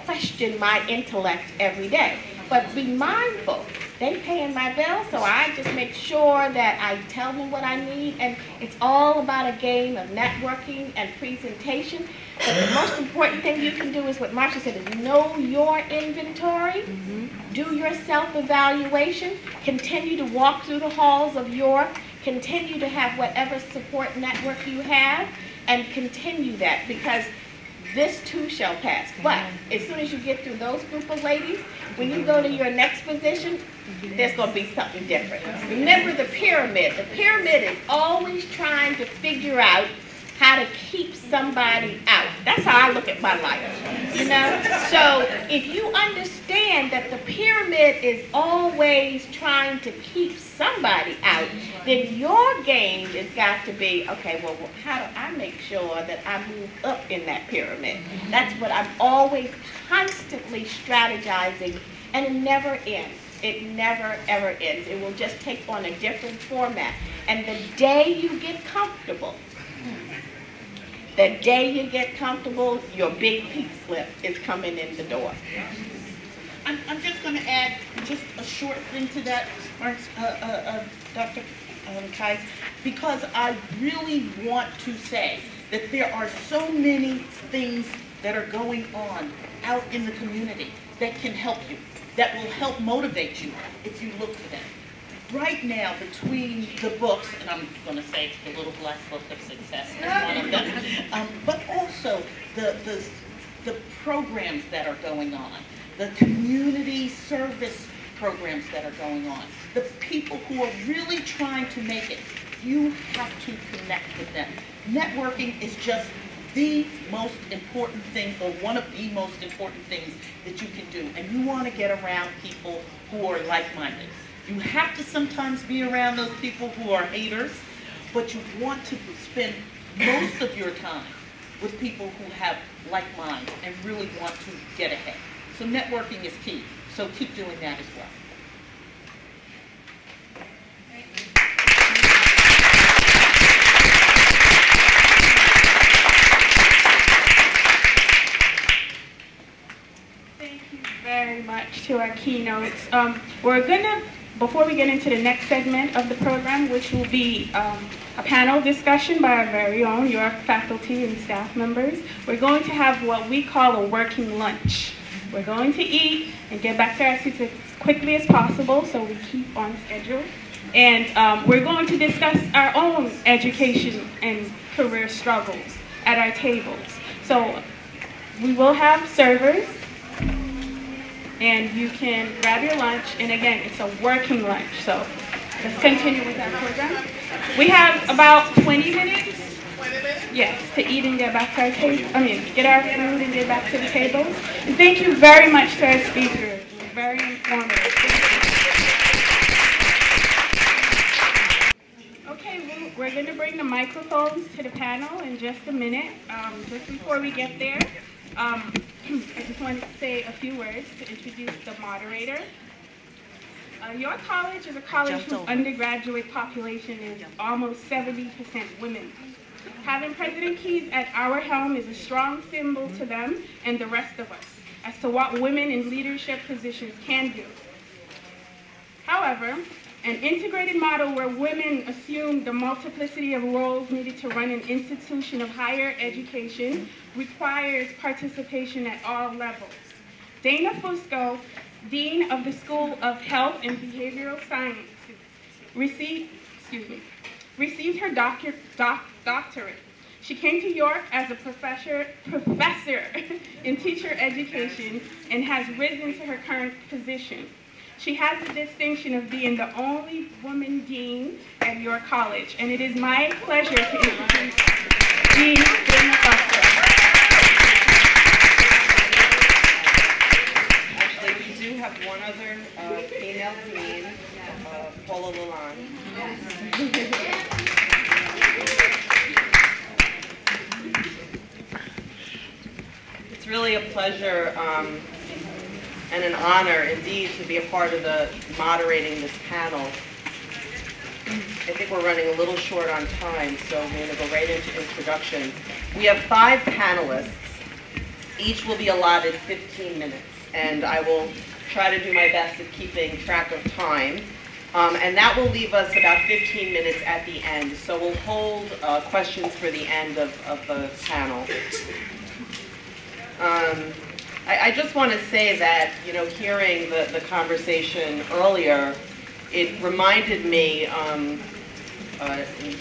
question my intellect every day. But be mindful, they paying my bills, so I just make sure that I tell them what I need, and it's all about a game of networking and presentation. But the most important thing you can do is what Marsha said, is know your inventory, do your self-evaluation, continue to walk through the halls of York, continue to have whatever support network you have, and continue that, because this too shall pass. But as soon as you get through those group of ladies, when you go to your next position, there's going to be something different. Remember the pyramid. The pyramid is always trying to figure out how to keep somebody out. That's how I look at my life, you know? So if you understand that the pyramid is always trying to keep somebody out, then your game has got to be, okay, well, how do I make sure that I move up in that pyramid? That's what I'm always constantly strategizing, and it never ends. It never, ever ends. It will just take on a different format. And the day you get comfortable, your big pink slip is coming in the door. I'm just going to add just a short thing to that, Dr. Keizs, because I really want to say that there are so many things that are going on out in the community that can help you, that will help motivate you if you look for them. Right now, between the books, and I'm going to say the Little Black Book of Success is one of them, but also the programs that are going on, the community service programs that are going on, the people who are really trying to make it, you have to connect with them. Networking is just the most important thing, or one of the most important things that you can do. And you want to get around people who are like-minded. You have to sometimes be around those people who are haters, but you want to spend most of your time with people who have like minds and really want to get ahead. So networking is key. So keep doing that as well. Thank you very much to our keynotes. We're gonna, before we get into the next segment of the program, which will be a panel discussion by our very own York faculty and staff members, we're going to have what we call a working lunch. We're going to eat and get back to our seats as quickly as possible so we keep on schedule. And we're going to discuss our own education and career struggles at our tables. So we will have servers, and you can grab your lunch. And again, it's a working lunch. So let's continue with our program. We have about 20 minutes. Yes, to eat and get back to our table. Get our food and get back to the tables. And thank you very much to our speakers. Very informative. Okay, we're going to bring the microphones to the panel in just a minute. Just before we get there, I just wanted to say a few words to introduce the moderator. Your college is a college whose undergraduate population is almost 70% women. Having President Keizs at our helm is a strong symbol to them and the rest of us as to what women in leadership positions can do. However, an integrated model where women assume the multiplicity of roles needed to run an institution of higher education requires participation at all levels. Dana Fusco, Dean of the School of Health and Behavioral Sciences, received her doctorate. She came to York as a professor in teacher education and has risen to her current position. She has the distinction of being the only woman dean at York College, and it is my pleasure to introduce Dean Dana Fusco. Actually, we do have one other female dean, Paula Lalonde. It's really a pleasure and an honor indeed to be a part of moderating this panel. I think we're running a little short on time, so we're going to go right into introductions. We have 5 panelists. Each will be allotted 15 minutes, and I will try to do my best at keeping track of time. And that will leave us about 15 minutes at the end, so we'll hold questions for the end of the panel. I just want to say that, hearing the conversation earlier, it reminded me,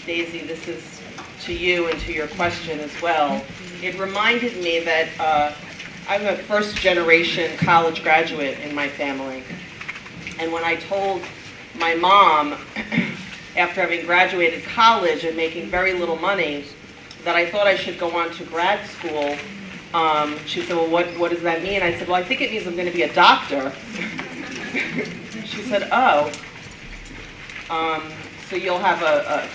Daisy, this is to you and to your question as well, it reminded me that I'm a first-generation college graduate in my family. And when I told my mom, after having graduated college and making very little money, that I thought I should go on to grad school, she said, well, what does that mean? I said, well, I think it means I'm going to be a doctor. She said, oh, so you'll have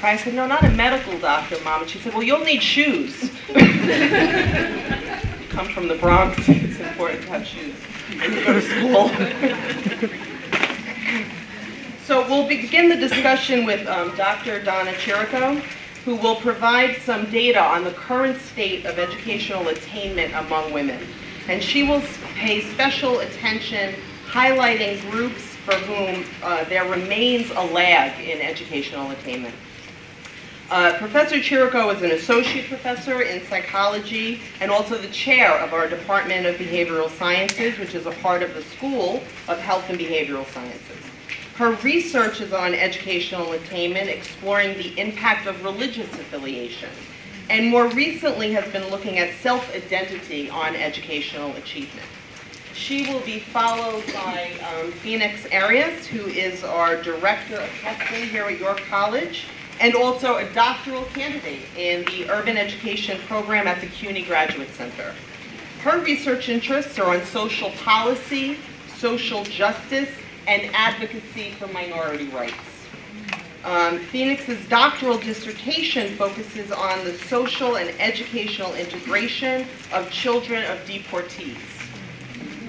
I said, no, not a medical doctor, Mom. And she said, well, you'll need shoes. You come from the Bronx, it's important to have shoes when you go to school. So we'll begin the discussion with Dr. Donna Chirico, who will provide some data on the current state of educational attainment among women. And she will pay special attention highlighting groups for whom there remains a lag in educational attainment. Professor Chirico is an associate professor in psychology and also the chair of our Department of Behavioral Sciences, which is a part of the School of Health and Behavioral Sciences. Her research is on educational attainment, exploring the impact of religious affiliation, and more recently has been looking at self-identity on educational achievement. She will be followed by Phoenix Arias, who is our Director of Testing here at York College, and also a doctoral candidate in the Urban Education Program at the CUNY Graduate Center. Her research interests are on social policy, social justice, and advocacy for minority rights. Phoenix's doctoral dissertation focuses on the social and educational integration of children of deportees.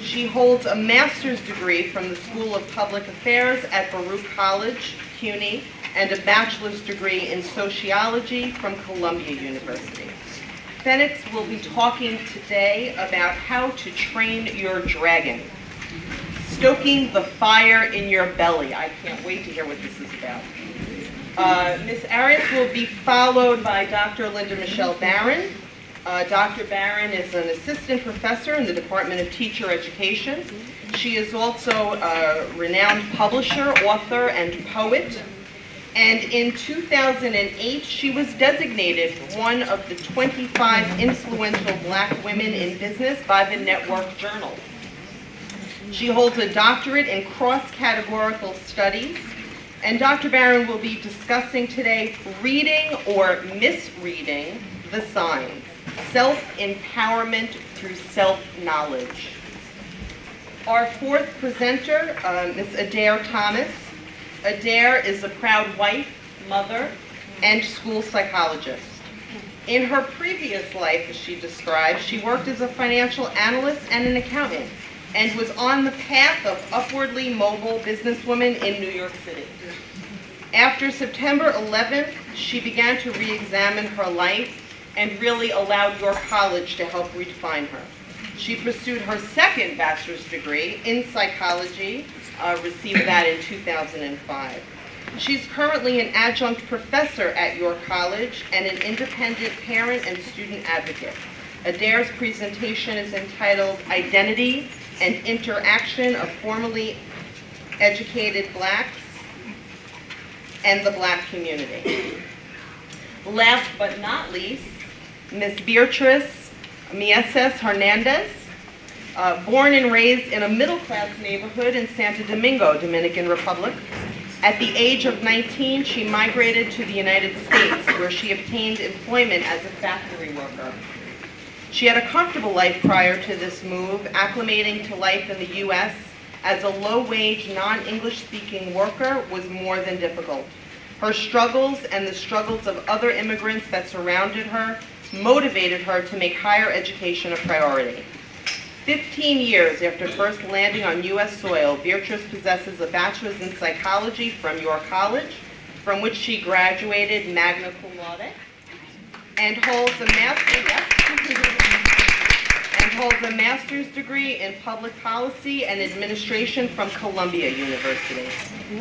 She holds a master's degree from the School of Public Affairs at Baruch College, CUNY, and a bachelor's degree in sociology from Columbia University. Phoenix will be talking today about how to train your dragon, stoking the fire in your belly. I can't wait to hear what this is about. Ms. Arias will be followed by Dr. Linda Michelle Barron. Dr. Barron is an assistant professor in the Department of Teacher Education. She is also a renowned publisher, author, and poet. And in 2008, she was designated one of the 25 influential Black women in business by the Network Journal. She holds a doctorate in cross-categorical studies, and Dr. Barron will be discussing today reading or misreading the signs, self-empowerment through self-knowledge. Our fourth presenter, Ms. Adair Thomas. Adair is a proud wife, mother, and school psychologist. In her previous life, as she described, she worked as a financial analyst and an accountant, and was on the path of upwardly mobile businesswoman in New York City. After September 11th, she began to re-examine her life and really allowed York College to help redefine her. She pursued her second bachelor's degree in psychology, received that in 2005. She's currently an adjunct professor at York College and an independent parent and student advocate. Adair's presentation is entitled Identity and Interaction of Formally Educated Blacks and the Black Community. Last but not least, Ms. Beatrice Mieses Hernandez, born and raised in a middle-class neighborhood in Santo Domingo, Dominican Republic. At the age of 19, she migrated to the United States, where she obtained employment as a factory worker. She had a comfortable life prior to this move, acclimating to life in the U.S. as a low-wage, non-English-speaking worker was more than difficult. Her struggles and the struggles of other immigrants that surrounded her motivated her to make higher education a priority. 15 years after first landing on U.S. soil, Beatrice possesses a bachelor's in psychology from York College, from which she graduated magna cum laude, and holds a master's degree in public policy and administration from Columbia University.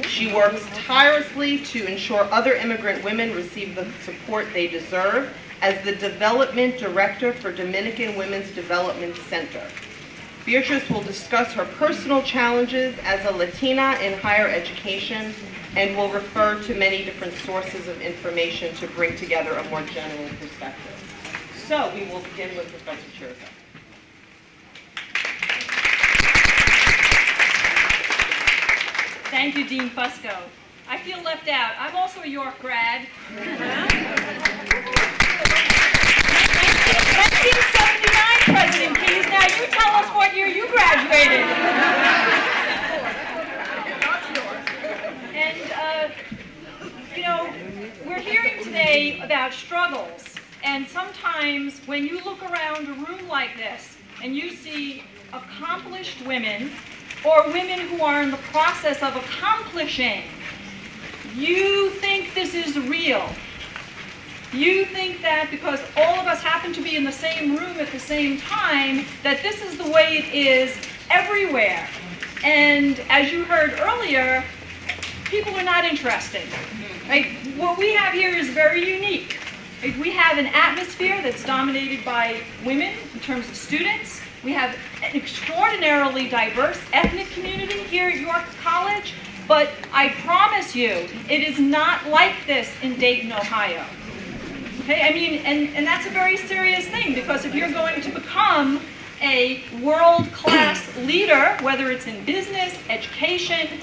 She works tirelessly to ensure other immigrant women receive the support they deserve as the Development Director for Dominican Women's Development Center. Beatrice will discuss her personal challenges as a Latina in higher education and will refer to many different sources of information to bring together a more general perspective. So we will begin with Professor Chirico. Thank you, Dean Fusco. I feel left out. I'm also a York grad. 1979, President Keyes. Now you tell us what year you graduated. And, you know, we're hearing today about struggles. And sometimes when you look around a room like this and you see accomplished women or women who are in the process of accomplishing, you think this is real. You think that because all of us happen to be in the same room at the same time, that this is the way it is everywhere. And as you heard earlier, people are not interested. Right? What we have here is very unique. Right? We have an atmosphere that's dominated by women in terms of students. We have an extraordinarily diverse ethnic community here at York College, but I promise you, it is not like this in Dayton, Ohio. Okay? I mean, and that's a very serious thing, because if you're going to become a world-class leader, whether it's in business, education,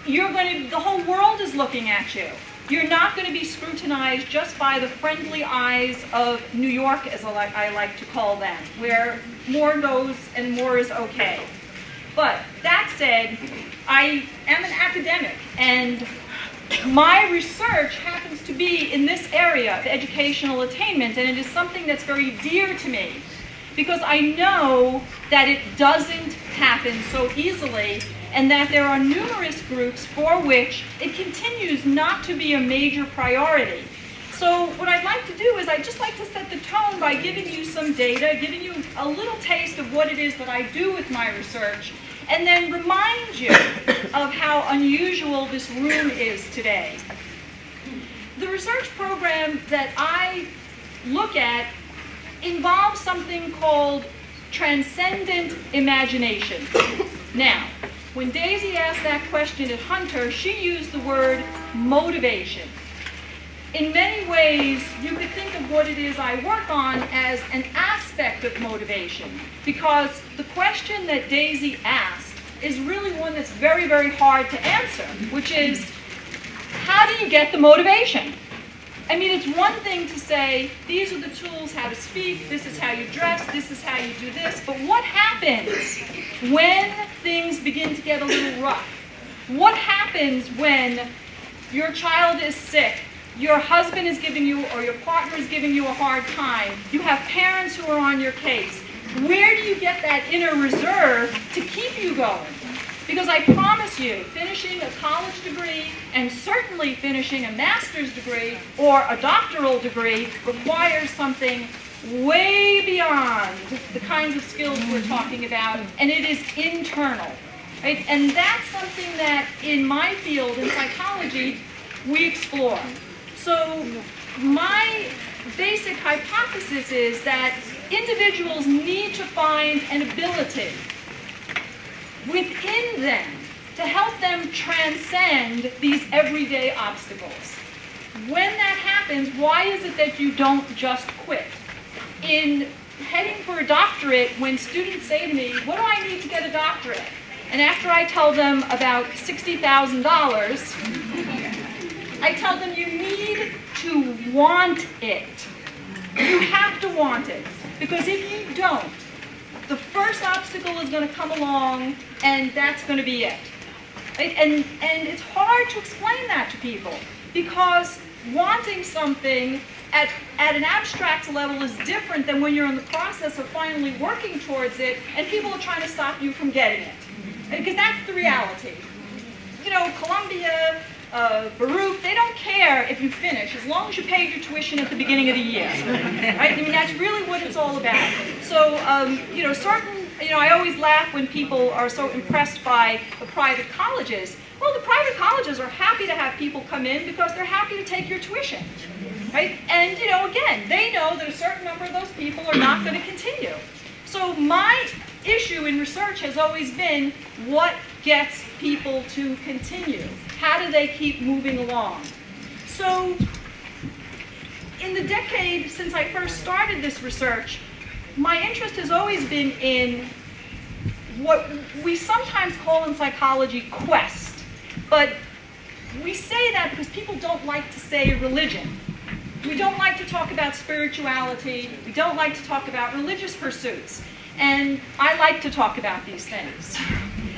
the whole world is looking at you. You're not going to be scrutinized just by the friendly eyes of New York, as I like to call them, where more goes and more is okay. But that said, I am an academic, and my research happens to be in this area of educational attainment, and it is something that's very dear to me, because I know that it doesn't happen so easily, and that there are numerous groups for which it continues not to be a major priority. So what I'd like to do is I'd just like to set the tone by giving you some data, giving you a little taste of what it is that I do with my research, and then remind you of how unusual this room is today. The research program that I look at involves something called transcendent imagination. Now, when Daysi asked that question at Hunter, she used the word motivation. In many ways, you could think of what it is I work on as an aspect of motivation, because the question that Daysi asked is really one that's very, very hard to answer, which is, how do you get the motivation? I mean, it's one thing to say, these are the tools how to speak, this is how you dress, this is how you do this, but what happens when things begin to get a little rough? What happens when your child is sick, your husband is giving you, or your partner is giving you a hard time, you have parents who are on your case? Where do you get that inner reserve to keep you going? Because I promise you, finishing a college degree, and certainly finishing a master's degree or a doctoral degree, requires something way beyond the kinds of skills we're talking about, and it is internal. Right? And that's something that in my field, in psychology, we explore. So my basic hypothesis is that individuals need to find an ability within them to help them transcend these everyday obstacles. When that happens, why is it that you don't just quit? In heading for a doctorate, when students say to me, what do I need to get a doctorate? And after I tell them about $60,000, I tell them you need to want it. You have to want it. Because if you don't, the first obstacle is going to come along, and that's going to be it. Right? And it's hard to explain that to people, because wanting something at an abstract level is different than when you're in the process of finally working towards it, and people are trying to stop you from getting it. Because that's the reality. You know, Columbia, Baruch, they don't care if you finish, as long as you paid your tuition at the beginning of the year. Right? I mean, that's really what it's all about. So, you know, I always laugh when people are so impressed by the private colleges. Well, the private colleges are happy to have people come in because they're happy to take your tuition. Right? And, you know, again, they know that a certain number of those people are not going to continue. So my issue in research has always been, what gets people to continue? How do they keep moving along? So in the decade since I first started this research, my interest has always been in what we sometimes call in psychology quest. But we say that because people don't like to say religion. We don't like to talk about spirituality. We don't like to talk about religious pursuits. And I like to talk about these things.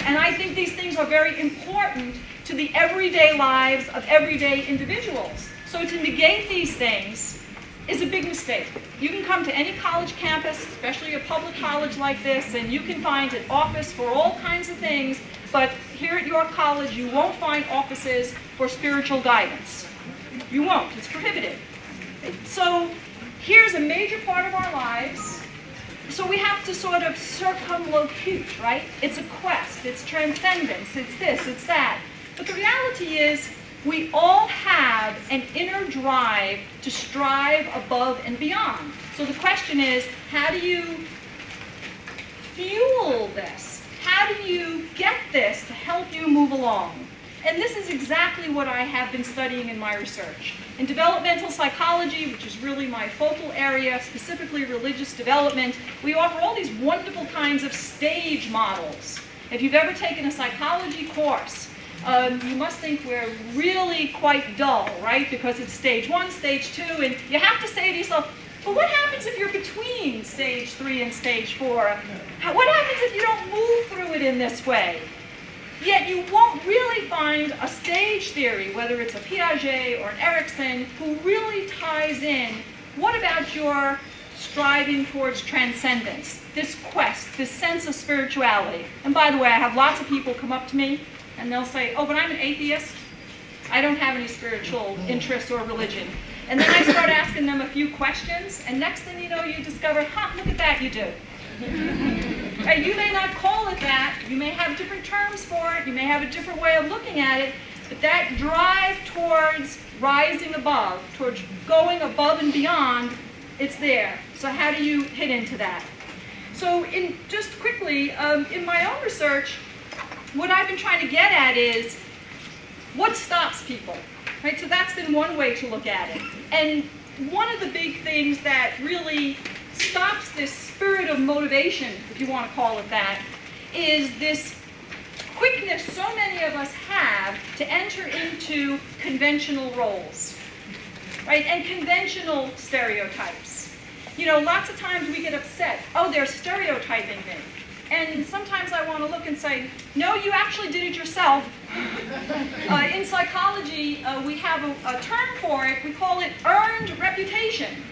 And I think these things are very important to the everyday lives of everyday individuals. So to negate these things is a big mistake. You can come to any college campus, especially a public college like this, and you can find an office for all kinds of things, but here at York College you won't find offices for spiritual guidance. You won't. It's prohibited. So here's a major part of our lives. So we have to sort of circumlocute, right? It's a quest, it's transcendence, it's this, it's that. But the reality is, We all have an inner drive to strive above and beyond. So the question is, how do you fuel this? How do you get this to help you move along? And this is exactly what I have been studying in my research. In developmental psychology, which is really my focal area, specifically religious development, we offer all these wonderful kinds of stage models. If you've ever taken a psychology course, you must think we're really quite dull, right? Because it's stage 1, stage 2, and you have to say to yourself, well, what happens if you're between stage 3 and stage 4? What happens if you don't move through it in this way? Yet you won't really find a stage theory, whether it's a Piaget or an Erikson, who really ties in, what about your striving towards transcendence, this quest, this sense of spirituality? And by the way, I have lots of people come up to me and they'll say, oh, but I'm an atheist. I don't have any spiritual interest or religion. And then I start asking them a few questions, and next thing you know, you discover, look at that, you do. You may not call it that, you may have different terms for it, you may have a different way of looking at it, but that drive towards rising above, towards going above and beyond, it's there. So how do you hit into that? So just quickly, in my own research, what I've been trying to get at is, what stops people? Right? So that's been one way to look at it. And one of the big things that really stops this spirit of motivation, if you want to call it that, is this quickness so many of us have to enter into conventional roles, right? And conventional stereotypes. You know, lots of times we get upset, oh, they're stereotyping me. And sometimes I want to look and say, no, you actually did it yourself. In psychology, we have a term for it. We call it earned reputation.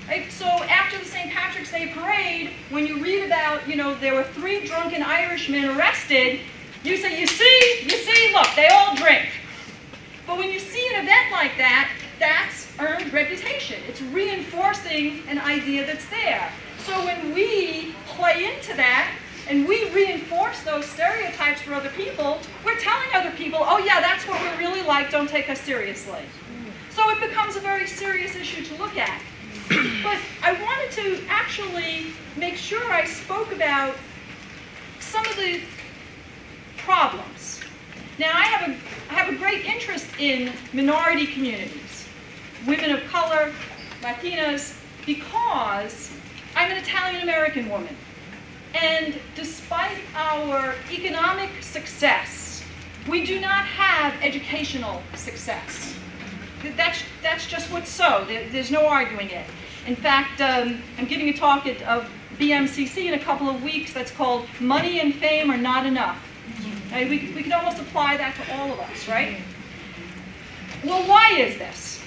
Right? So after the St. Patrick's Day parade, when you read about, you know, there were 3 drunken Irishmen arrested, you say, you see, look, they all drink. But when you see an event like that, that's earned reputation. It's reinforcing an idea that's there. So when we play into that, and we reinforce those stereotypes for other people, we're telling other people, oh yeah, that's what we're really like, don't take us seriously. So it becomes a very serious issue to look at. But I wanted to actually make sure I spoke about some of the problems. Now I have a great interest in minority communities, women of color, Latinas, because I'm an Italian-American woman. And despite our economic success, we do not have educational success. That's just what's so. There's no arguing it. In fact, I'm giving a talk at BMCC in a couple of weeks that's called Money and Fame Are Not Enough. We can almost apply that to all of us, right? Well, why is this?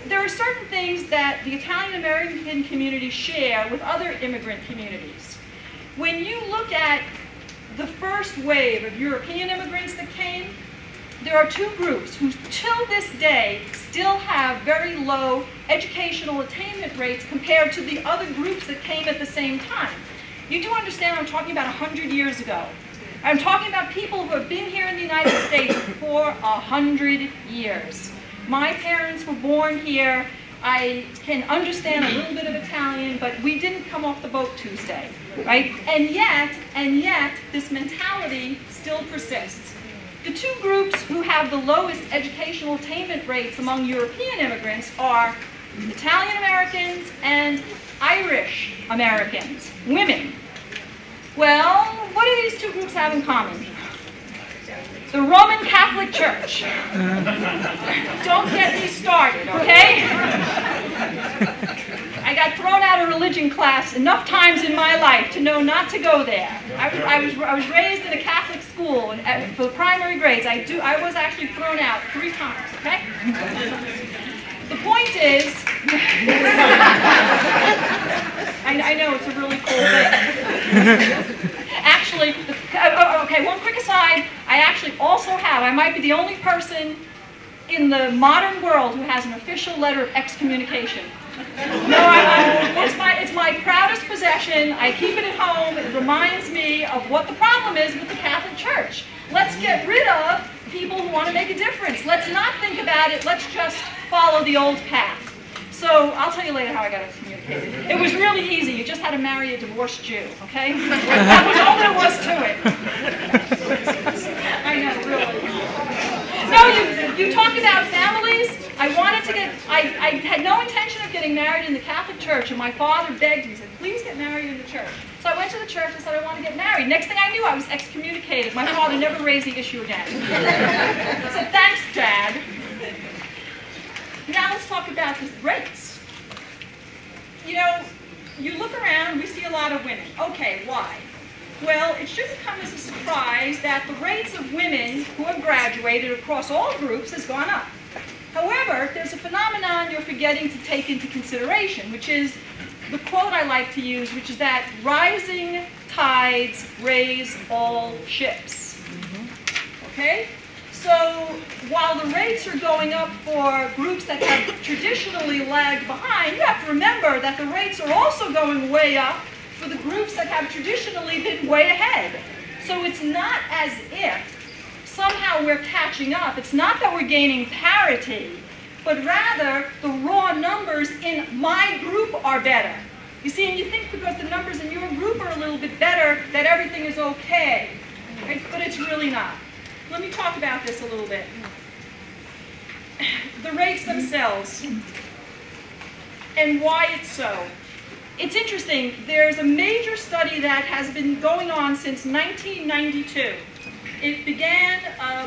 There are certain things that the Italian-American community share with other immigrant communities. When you look at the first wave of European immigrants that came, there are 2 groups who, till this day, still have very low educational attainment rates compared to the other groups that came at the same time. You do understand I'm talking about 100 years ago. I'm talking about people who have been here in the United States for 100 years. My parents were born here. I can understand a little bit of Italian, but we didn't come off the boat Tuesday, right? And yet, this mentality still persists. The 2 groups who have the lowest educational attainment rates among European immigrants are Italian Americans and Irish Americans, women. Well, what do these 2 groups have in common? The Roman Catholic Church. Don't get me started, okay? I got thrown out of religion class enough times in my life to know not to go there. I was raised in a Catholic school for the primary grades. I was actually thrown out 3 times, okay? The point is, I know it's a really cool thing. Actually, okay, one quick aside, I actually also have, I might be the only person in the modern world who has an official letter of excommunication. No, it's my proudest possession. I keep it at home. It reminds me of what the problem is with the Catholic Church. Let's get rid of people who want to make a difference. Let's not think about it. Let's just follow the old path. So I'll tell you later how I got excommunicated. It was really easy. You just had to marry a divorced Jew, okay? That was all there was to it. I know, really. No, you talk about families. I had no intention of getting married in the Catholic Church, and my father begged me, he said, please get married in the church. So I went to the church and said, I want to get married. Next thing I knew, I was excommunicated. My father never raised the issue again. I said, thanks, Dad. Now let's talk about the rates. You know, you look around, we see a lot of women. Okay, why? Well, it shouldn't come as a surprise that the rates of women who have graduated across all groups has gone up. However, there's a phenomenon you're forgetting to take into consideration, which is the quote I like to use, which is that rising tides raise all ships. Okay? So while the rates are going up for groups that have traditionally lagged behind, you have to remember that the rates are also going way up for the groups that have traditionally been way ahead. So it's not as if somehow we're catching up. It's not that we're gaining parity, but rather the raw numbers in my group are better. You see, and you think because the numbers in your group are a little bit better that everything is okay, right? But it's really not. Let me talk about this a little bit. The rates themselves and why it's so. It's interesting. There's a major study that has been going on since 1992. It began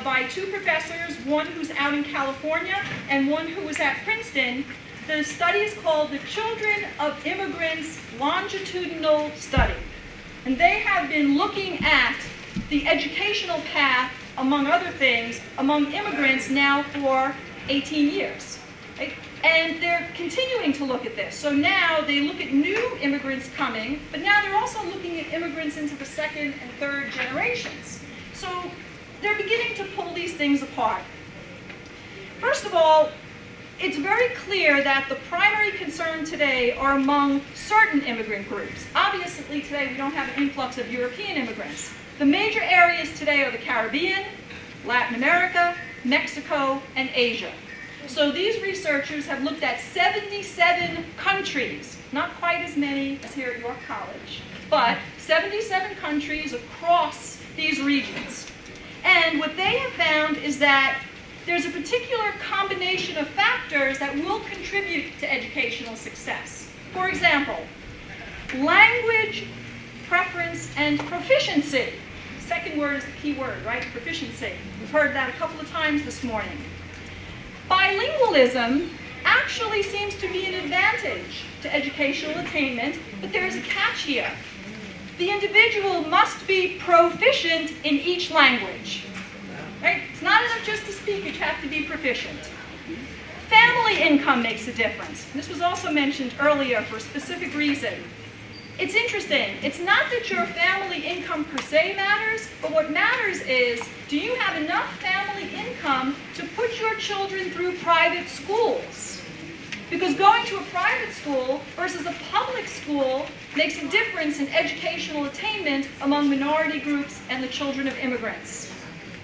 by two professors, one who's out in California and one who was at Princeton. The study is called the Children of Immigrants Longitudinal Study. And they have been looking at the educational path, among other things, among immigrants now for 18 years. Right? And they're continuing to look at this. So now they look at new immigrants coming, but now they're also looking at immigrants into the second and third generations. So they're beginning to pull these things apart. First of all, it's very clear that the primary concern today are among certain immigrant groups. Obviously today we don't have an influx of European immigrants. The major areas today are the Caribbean, Latin America, Mexico, and Asia. So these researchers have looked at 77 countries, not quite as many as here at York College, but 77 countries across these regions. And what they have found is that there's a particular combination of factors that will contribute to educational success. For example, language, preference, and proficiency. The second word is the key word, right? Proficiency. We've heard that a couple of times this morning. Bilingualism actually seems to be an advantage to educational attainment, but there's a catch here. The individual must be proficient in each language. Right? It's not enough just to speak, you have to be proficient. Family income makes a difference. This was also mentioned earlier for a specific reason. It's interesting. It's not that your family income per se matters, but what matters is, do you have enough family income to put your children through private schools? Because going to a private school versus a public school makes a difference in educational attainment among minority groups and the children of immigrants.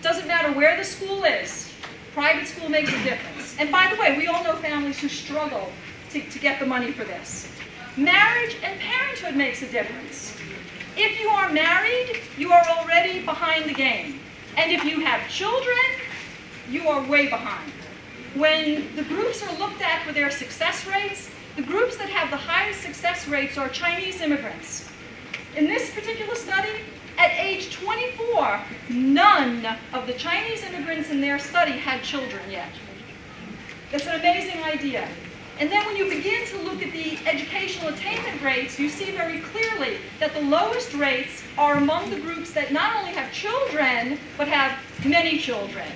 Doesn't matter where the school is, private school makes a difference. And by the way, we all know families who struggle to get the money for this. Marriage and parenthood makes a difference. If you are married, you are already behind the game. And if you have children, you are way behind. When the groups are looked at for their success rates, the groups that have the highest success rates are Chinese immigrants. In this particular study, at age 24, none of the Chinese immigrants in their study had children yet. That's an amazing idea. And then when you begin to look at the educational attainment rates, you see very clearly that the lowest rates are among the groups that not only have children, but have many children.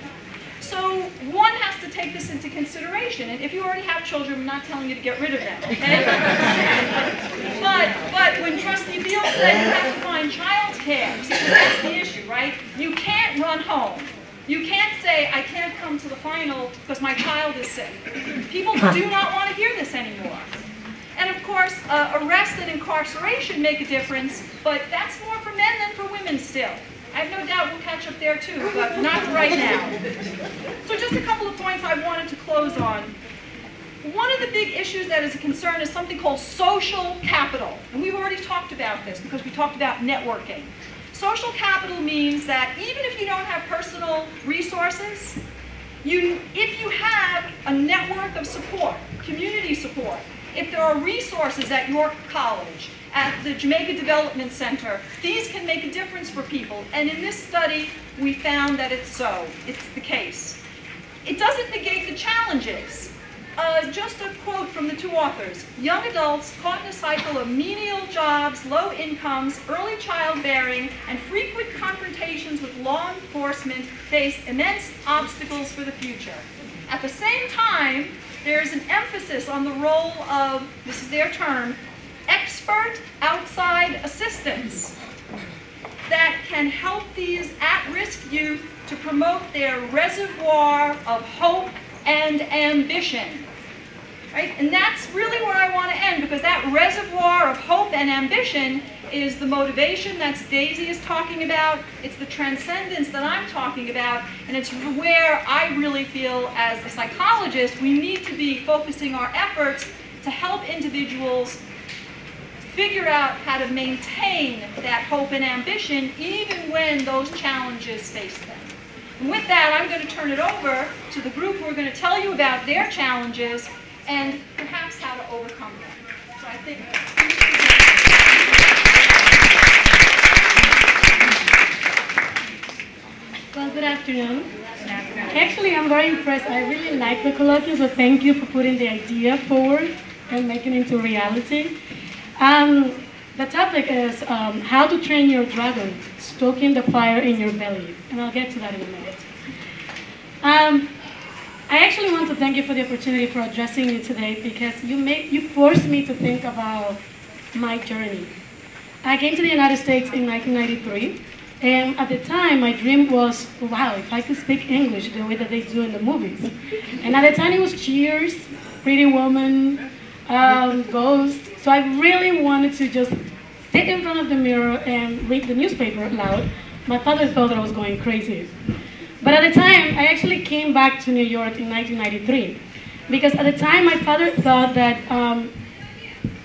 So one has to take this into consideration. And if you already have children, I'm not telling you to get rid of them, okay? but when Trustee Beal said you have to find child care, see, that's the issue, right? You can't run home. You can't say, I can't come to the final because my child is sick. People do not want to hear this anymore. And of course, arrest and incarceration make a difference, but that's more for men than for women still. I have no doubt we'll catch up there too, but not right now. So just a couple of points I wanted to close on. One of the big issues that is a concern is something called social capital. And we've already talked about this because we talked about networking. Social capital means that even if you don't have personal resources, if you have a network of support, community support, if there are resources at York College, at the Jamaica Development Center, these can make a difference for people. And in this study, we found that it's so. It's the case. It doesn't negate the challenges. Just a quote from the two authors. Young adults caught in a cycle of menial jobs, low incomes, early childbearing, and frequent confrontations with law enforcement face immense obstacles for the future. At the same time, there is an emphasis on the role of, this is their term, expert outside assistance that can help these at-risk youth to promote their reservoir of hope and ambition. Right? And that's really where I want to end, because that reservoir of hope and ambition is the motivation that Daysi is talking about. It's the transcendence that I'm talking about, and it's where I really feel as a psychologist we need to be focusing our efforts to help individuals figure out how to maintain that hope and ambition even when those challenges face them. And with that, I'm going to turn it over to the group who are going to tell you about their challenges and perhaps how to overcome them. So I think... Well, good afternoon. Actually, I'm very impressed. I really like the colloquium, so thank you for putting the idea forward and making it into reality. The topic is how to train your dragon, stoking the fire in your belly, and I'll get to that in a minute. I actually want to thank you for the opportunity for addressing me today, because you forced me to think about my journey. I came to the United States in 1993, and at the time my dream was, wow, if I could speak English the way that they do in the movies. And at the time it was Cheers, Pretty Woman, Ghost. So I really wanted to just sit in front of the mirror and read the newspaper aloud. My father thought that I was going crazy. But at the time, I actually came back to New York in 1993. Because at the time, my father thought that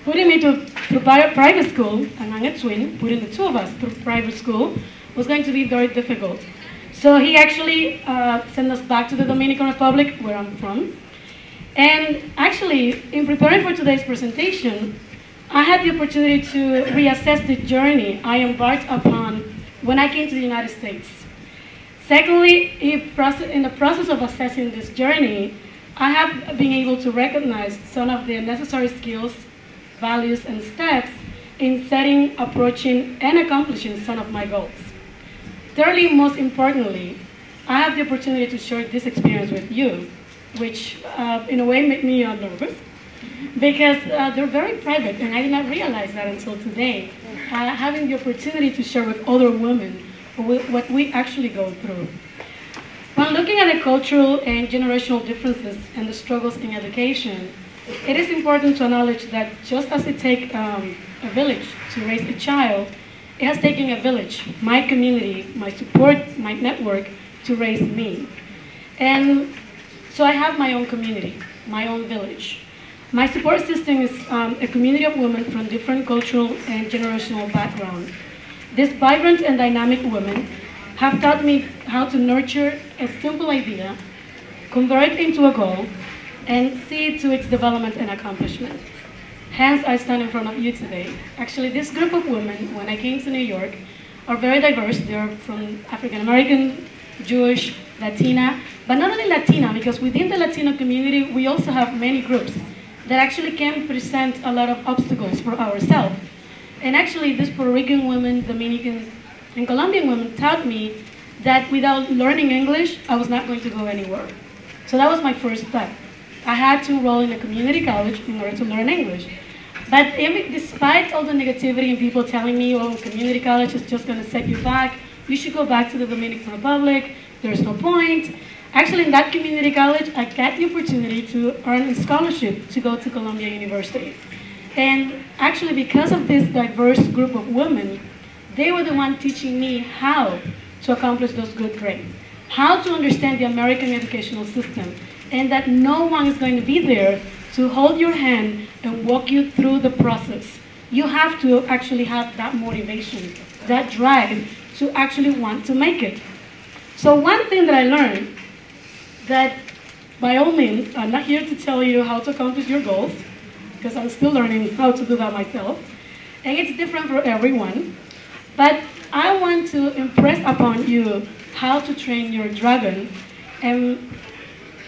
putting me through private school, and I'm a twin, putting the two of us through private school was going to be very difficult. So he actually sent us back to the Dominican Republic, where I'm from. And actually, in preparing for today's presentation, I had the opportunity to reassess the journey I embarked upon when I came to the United States. Secondly, in the process of assessing this journey, I have been able to recognize some of the necessary skills, values, and steps in setting, approaching, and accomplishing some of my goals. Thirdly, most importantly, I have the opportunity to share this experience with you, which in a way made me nervous, because they're very private, and I did not realize that until today. Having the opportunity to share with other women what we actually go through. When looking at the cultural and generational differences and the struggles in education, it is important to acknowledge that just as it takes a village to raise a child, it has taken a village, my community, my support, my network, to raise me. And so I have my own community, my own village. My support system is a community of women from different cultural and generational backgrounds. These vibrant and dynamic women have taught me how to nurture a simple idea, convert it into a goal, and see it to its development and accomplishment. Hence, I stand in front of you today. Actually, this group of women, when I came to New York, are very diverse. They're from African American, Jewish, Latina, but not only Latina, because within the Latino community, we also have many groups that actually can present a lot of obstacles for ourselves. And actually, these Puerto Rican women, Dominican, and Colombian women taught me that without learning English, I was not going to go anywhere. So that was my first step. I had to enroll in a community college in order to learn English. But despite all the negativity and people telling me, oh, community college is just going to set you back, you should go back to the Dominican Republic, there's no point. Actually, in that community college, I got the opportunity to earn a scholarship to go to Columbia University. And actually, because of this diverse group of women, they were the ones teaching me how to accomplish those good grades, how to understand the American educational system, and that no one is going to be there to hold your hand and walk you through the process. You have to actually have that motivation, that drive to actually want to make it. So one thing that I learned, that by all means, I'm not here to tell you how to accomplish your goals, because I'm still learning how to do that myself, and it's different for everyone, but I want to impress upon you how to train your dragon and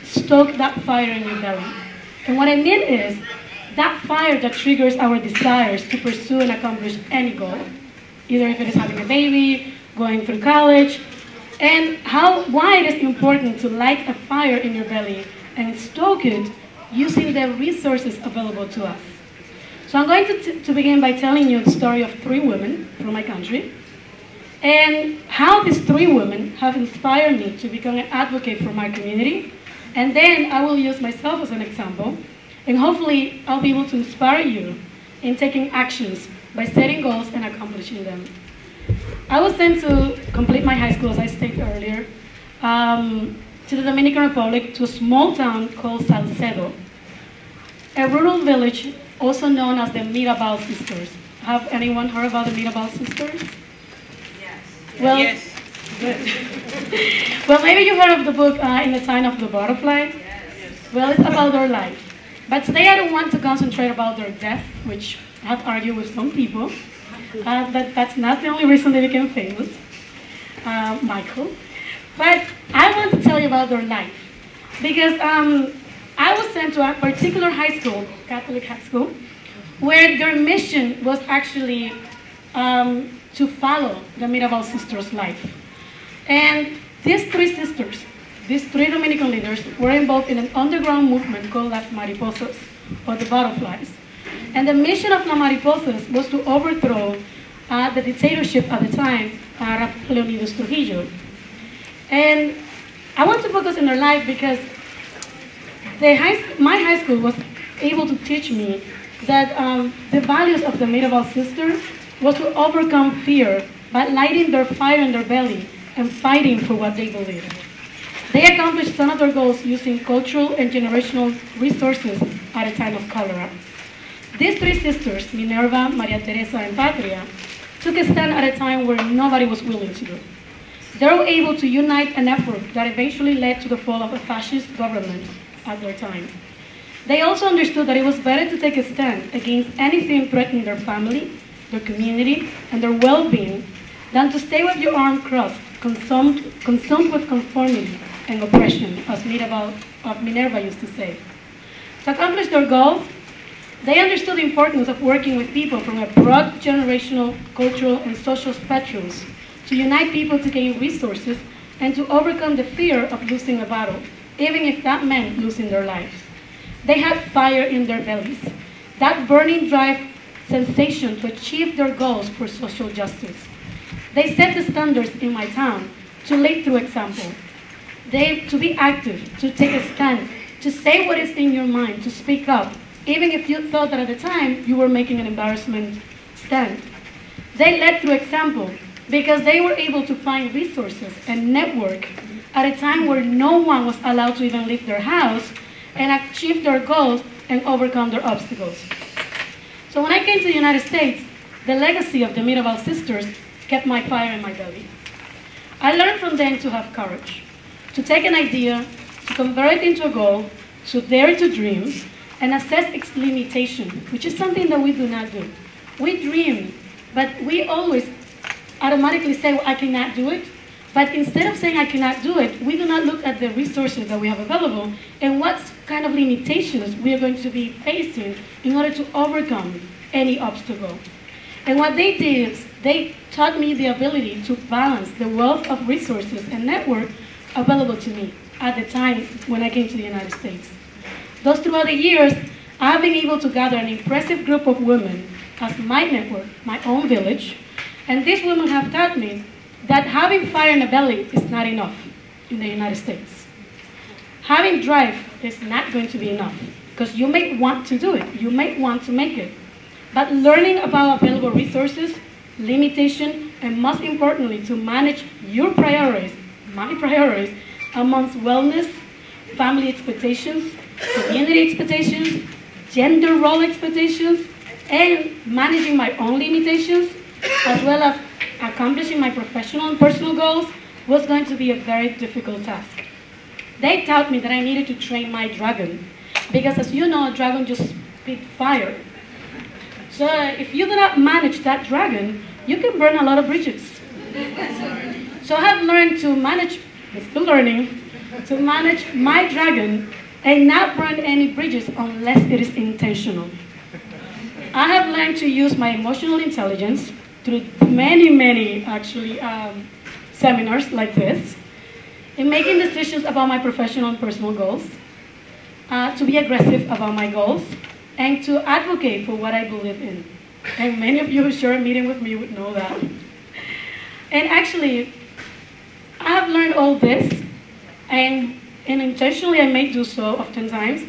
stoke that fire in your belly. And what I mean is that fire that triggers our desires to pursue and accomplish any goal, either if it is having a baby, going through college, and why it is important to light a fire in your belly and stoke it using the resources available to us. So I'm going to begin by telling you the story of 3 women from my country, and how these 3 women have inspired me to become an advocate for my community. And then I will use myself as an example, and hopefully I'll be able to inspire you in taking actions by setting goals and accomplishing them. I was sent to complete my high school, as I stated earlier, to the Dominican Republic, to a small town called Salcedo, a rural village also known as the Mirabal Sisters. Have anyone heard about the Mirabal Sisters? Yes. Well, yes. Good. Well, maybe you heard of the book In the Time of the Butterfly? Yes. Well, it's about their life. But today I don't want to concentrate about their death, which I have argued with some people. But that's not the only reason they became famous, Michael. But I want to tell you about their life. Because I was sent to a particular high school, Catholic high school, where their mission was actually to follow the Mirabal Sisters' life. And these 3 sisters, these 3 Dominican leaders, were involved in an underground movement called Las Mariposas, or the Butterflies. And the mission of Las Mariposas was to overthrow the dictatorship at the time of Leonidas Trujillo. And I want to focus on their life because my high school was able to teach me that the values of the Mirabal Sisters was to overcome fear by lighting their fire in their belly and fighting for what they believed. They accomplished some of their goals using cultural and generational resources at a time of cholera. These 3 sisters, Minerva, Maria Teresa, and Patria, took a stand at a time where nobody was willing to do. They were able to unite an effort that eventually led to the fall of a fascist government at their time. They also understood that it was better to take a stand against anything threatening their family, their community, and their well-being than to stay with your arms crossed, consumed with conformity and oppression, as Minerva used to say. To accomplish their goals, they understood the importance of working with people from a broad generational, cultural, and social spectrums to unite people to gain resources and to overcome the fear of losing a battle, even if that meant losing their lives. They had fire in their bellies, that burning drive sensation to achieve their goals for social justice. They set the standards in my town to lead through example. To be active, to take a stand, to say what is in your mind, to speak up, even if you thought that at the time you were making an embarrassment stand. They led through example because they were able to find resources and network at a time where no one was allowed to even leave their house and achieve their goals and overcome their obstacles. So when I came to the United States, the legacy of the Mirabal Sisters kept my fire in my belly. I learned from them to have courage, to take an idea, to convert it into a goal, to dare to dream, and assess its limitation, which is something that we do not do. We dream, but we always automatically say, well, I cannot do it. But instead of saying I cannot do it, we do not look at the resources that we have available and what kind of limitations we are going to be facing in order to overcome any obstacle. And what they did is they taught me the ability to balance the wealth of resources and network available to me at the time when I came to the United States. Thus, throughout the years, I've been able to gather an impressive group of women as my network, my own village, and these women have taught me that having fire in the belly is not enough in the United States. Having drive is not going to be enough, because you may want to do it, you may want to make it, but learning about available resources limitation, and most importantly, to manage your priorities, my priorities, amongst wellness, family expectations, community expectations, gender role expectations, and managing my own limitations, as well as accomplishing my professional and personal goals, was going to be a very difficult task. They taught me that I needed to train my dragon, because as you know, a dragon just spits fire. So if you do not manage that dragon, you can burn a lot of bridges. So I have learned to manage, still learning, to manage my dragon and not burn any bridges unless it is intentional. I have learned to use my emotional intelligence through many actually seminars like this in making decisions about my professional and personal goals, to be aggressive about my goals, and to advocate for what I believe in. And many of you who share a meeting with me would know that. And actually, I have learned all this, and intentionally I may do so oftentimes,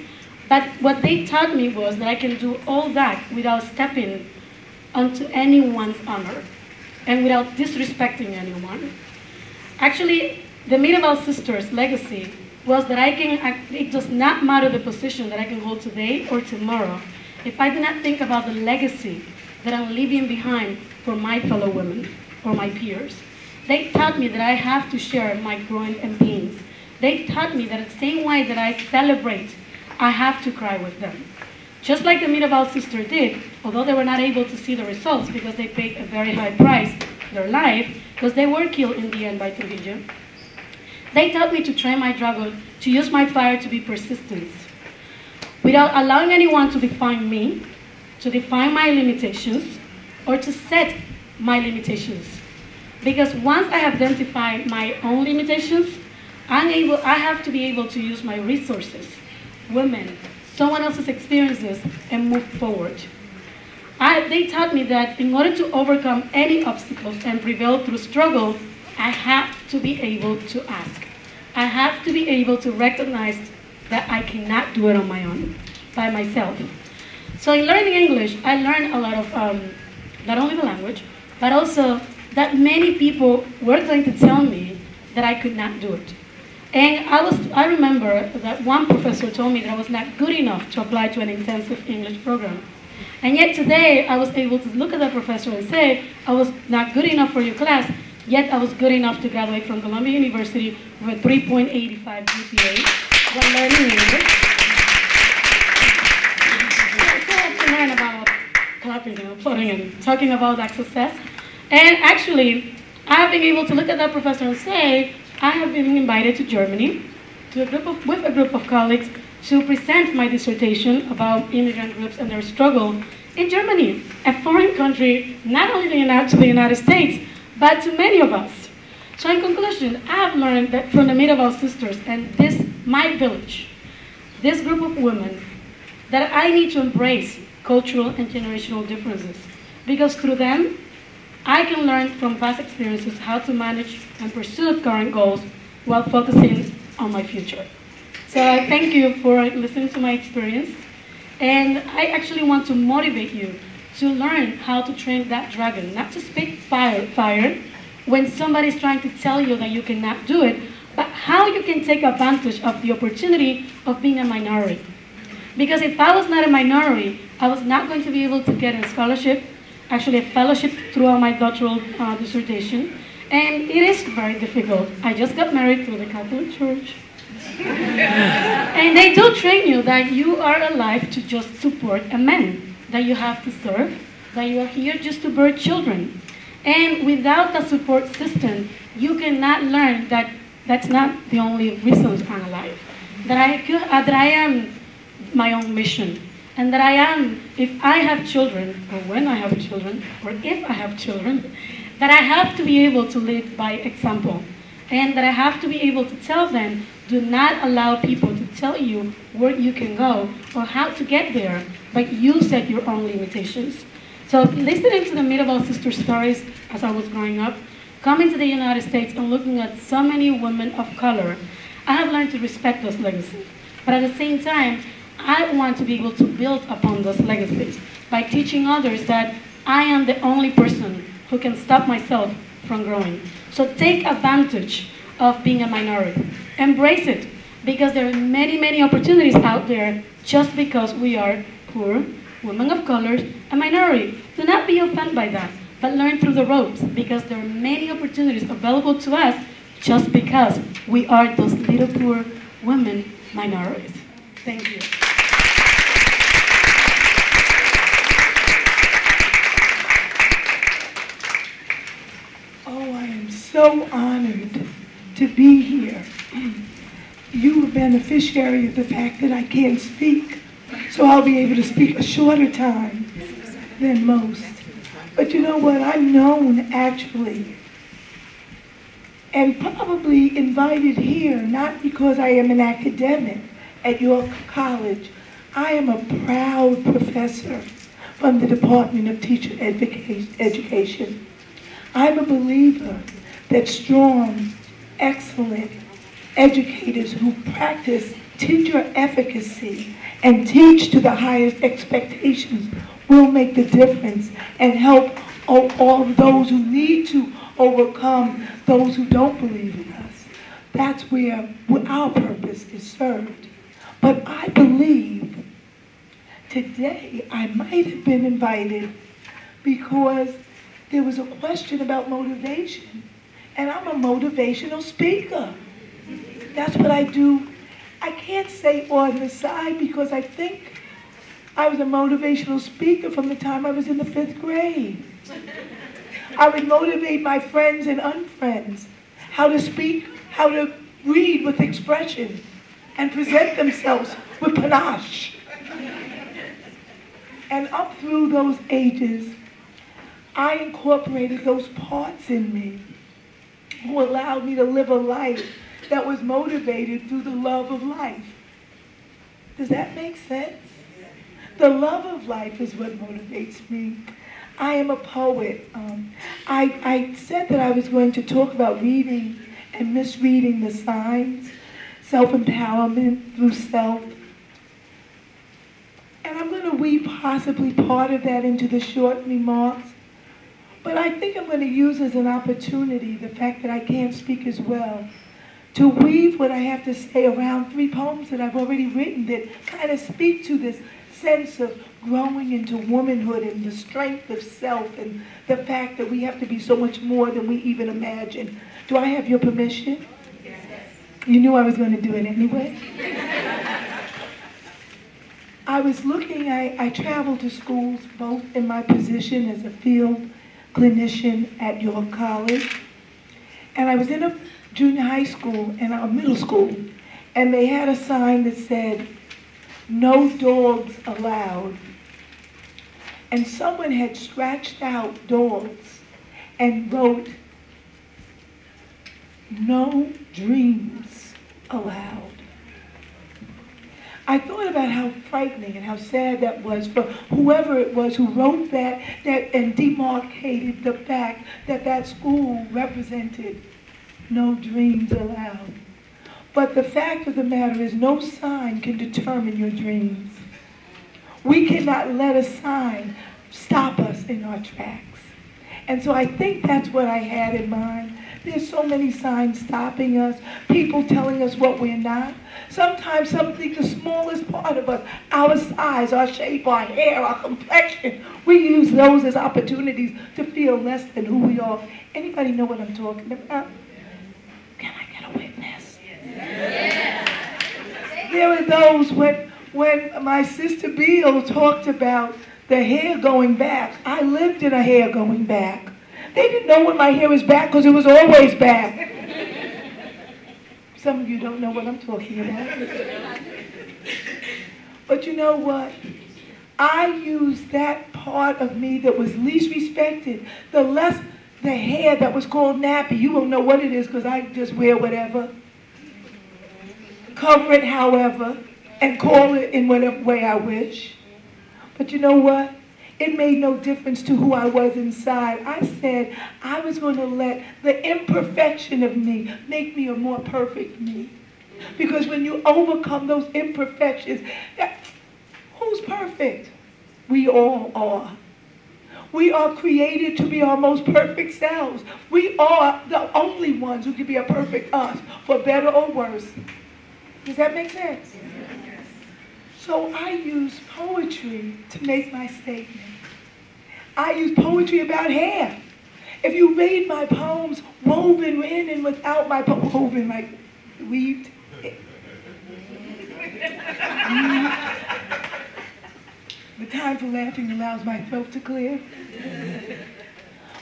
but what they taught me was that I can do all that without stepping onto anyone's honor and without disrespecting anyone. Actually, the Mirabal Sisters' legacy was that it does not matter the position that I can hold today or tomorrow if I do not think about the legacy that I'm leaving behind for my fellow women or my peers. They taught me that I have to share my growing and pains. They taught me that the same way that I celebrate, I have to cry with them. Just like the Mirabal sister did, although they were not able to see the results because they paid a very high price, their life, because they were killed in the end by Trujillo. They taught me to train my dragon, to use my fire to be persistent, without allowing anyone to define me, to define my limitations, or to set my limitations. Because once I identify my own limitations, I have to be able to use my resources, women, someone else's experiences, and move forward. They taught me that in order to overcome any obstacles and prevail through struggle, I have to be able to ask. I have to be able to recognize that I cannot do it on my own, by myself. So in learning English, I learned a lot of, not only the language, but also that many people were going to tell me that I could not do it. And I remember that one professor told me that I was not good enough to apply to an intensive English program. And yet today, I was able to look at that professor and say, I was not good enough for your class, yet I was good enough to graduate from Columbia University with a 3.85 GPA while learning English. So I have to learn about clapping and applauding and talking about that success. And actually, I have been able to look at that professor and say, I have been invited to Germany with a group of colleagues to present my dissertation about immigrant groups and their struggle in Germany, a foreign country, not only to the United States, but to many of us. So in conclusion, I have learned that from the Mirabal sisters and this, my village, this group of women, that I need to embrace cultural and generational differences, because through them, I can learn from past experiences how to manage and pursue current goals while focusing on my future. So I thank you for listening to my experience. And I actually want to motivate you to learn how to train that dragon, not to speak fire when somebody's trying to tell you that you cannot do it, but how you can take advantage of the opportunity of being a minority. Because if I was not a minority, I was not going to be able to get a scholarship, actually a fellowship throughout my doctoral dissertation. And it is very difficult. I just got married through the Catholic Church. And they do train you that you are alive to just support a man, that you have to serve, that you are here just to bear children. And without that support system, you cannot learn that that's not the only reason I'm alive. That I am my own mission. And that I am, if I have children, or when I have children, or if I have children, that I have to be able to lead by example. And that I have to be able to tell them, do not allow people to tell you where you can go or how to get there, but you set your own limitations. So listening to the Mirabal sister stories as I was growing up, coming to the United States and looking at so many women of color, I have learned to respect those legacies. But at the same time, I want to be able to build upon those legacies by teaching others that I am the only person who can stop myself from growing. So take advantage of being a minority. Embrace it, because there are many, many opportunities out there just because we are poor, women of color, a minority. Do not be offended by that, but learn through the ropes, because there are many opportunities available to us just because we are those little poor women minorities. Thank you. Oh, I am so honored to be here. You were beneficiary of the fact that I can't speak, so I'll be able to speak a shorter time than most. But you know what? I'm known, actually, and probably invited here, not because I am an academic at York College. I am a proud professor from the Department of Teacher Education. I'm a believer that strong, excellent educators who practice teacher efficacy and teach to the highest expectations will make the difference and help all those who need to overcome those who don't believe in us. That's where our purpose is served. But I believe today I might have been invited because there was a question about motivation, and I'm a motivational speaker. That's what I do. I can't say on the side because I think I was a motivational speaker from the time I was in the 5th grade. I would motivate my friends and unfriends how to speak, how to read with expression, and present themselves with panache. And up through those ages, I incorporated those parts in me who allowed me to live a life that was motivated through the love of life. Does that make sense? The love of life is what motivates me. I am a poet. I said that I was going to talk about reading and misreading the signs, self-empowerment through self. And I'm going to weave possibly part of that into the short remarks. But I think I'm going to use as an opportunity the fact that I can't speak as well to weave what I have to say around 3 poems that I've already written that kind of speak to this sense of growing into womanhood and the strength of self and the fact that we have to be so much more than we even imagine. Do I have your permission? Yes. You knew I was going to do it anyway? I was looking, I traveled to schools both in my position as a field clinician at York College, and I was in a junior high school and a middle school, and they had a sign that said, "No dogs allowed." And someone had scratched out dogs and wrote, "No dreams allowed." I thought about how frightening and how sad that was for whoever it was who wrote that and demarcated the fact that that school represented no dreams allowed. But the fact of the matter is no sign can determine your dreams. We cannot let a sign stop us in our tracks. And so I think that's what I had in mind. There's so many signs stopping us, people telling us what we're not. Sometimes something, the smallest part of us, our size, our shape, our hair, our complexion, we use those as opportunities to feel less than who we are. Anybody know what I'm talking about? Can I get a witness? Yes. There were those when my sister Beale talked about the hair going back. I lived in a hair going back. They didn't know when my hair was back because it was always back. Some of you don't know what I'm talking about. But you know what? I used that part of me that was least respected, the hair that was called nappy. You won't know what it is because I just wear whatever. Cover it however, and call it in whatever way I wish. But you know what? It made no difference to who I was inside. I said I was going to let the imperfection of me make me a more perfect me. Because when you overcome those imperfections, who's perfect? We all are. We are created to be our most perfect selves. We are the only ones who can be a perfect us, for better or worse. Does that make sense? So I use poetry to make my statement. I use poetry about hair. If you read my poems, woven in and without my woven, like weaved. The time for laughing allows my throat to clear.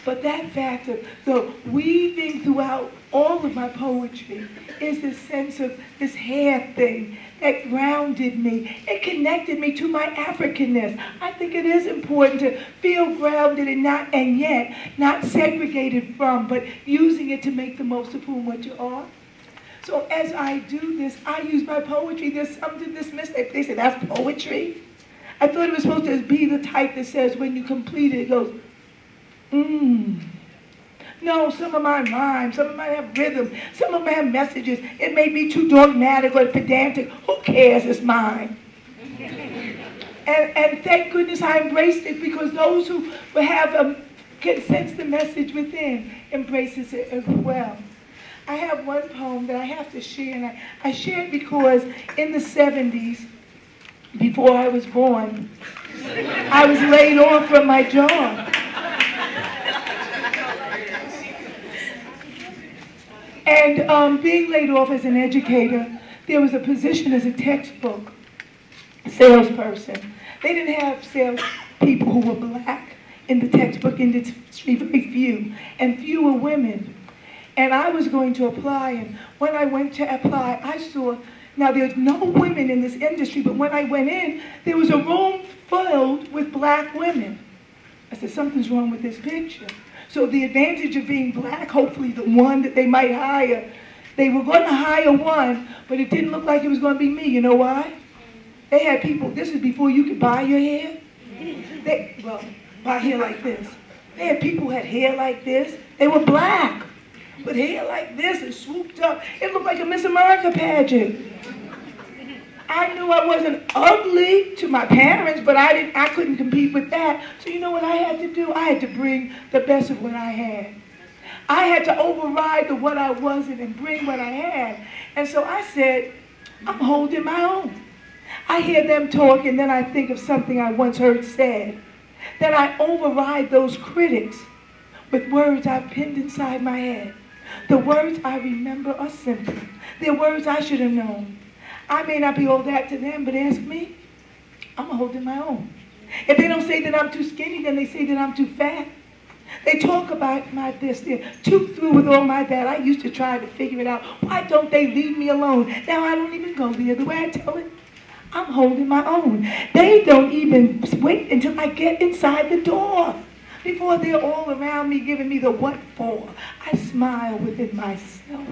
But that fact of the weaving throughout all of my poetry is this sense of this hair thing that grounded me. It connected me to my Africanness. I think it is important to feel grounded and yet not segregated from, but using it to make the most of whom what you are. So as I do this, I use my poetry. There's some to dismiss it. They say, that's poetry. I thought it was supposed to be the type that says when you complete it, it goes, No, some of mine rhyme, some of mine have rhythm, some of them have messages. It may be too dogmatic or pedantic. Who cares? It's mine. And thank goodness I embraced it, because those who have can sense the message within embraces it as well. I have one poem that I have to share, and I share it because in the 70s, before I was born, I was laid off from my job. And being laid off as an educator, there was a position as a textbook salesperson. They didn't have sales people who were black in the textbook industry, very few, and fewer women. And I was going to apply, and when I went to apply, I saw, now there's no women in this industry, but when I went in, there was a room filled with black women. I said, something's wrong with this picture. So the advantage of being black, hopefully the one that they might hire, they were going to hire one, but it didn't look like it was going to be me. You know why? They had people, this is before you could buy your hair. Buy hair like this. They had people who had hair like this. They were black, with hair like this and swooped up. It looked like a Miss America pageant. I knew I wasn't ugly to my parents, but I couldn't compete with that. So you know what I had to do? I had to bring the best of what I had. I had to override the what I wasn't and bring what I had. And so I said, I'm holding my own. I hear them talk, and then I think of something I once heard said. Then I override those critics with words I've pinned inside my head. The words I remember are simple. They're words I should have known. I may not be all that to them, but ask me, I'm holding my own. If they don't say that I'm too skinny, then they say that I'm too fat. They talk about my this, they're too through with all my that. I used to try to figure it out. Why don't they leave me alone? Now I don't even go there. The way I tell it, I'm holding my own. They don't even wait until I get inside the door. Before they're all around me giving me the what for, I smile within myself.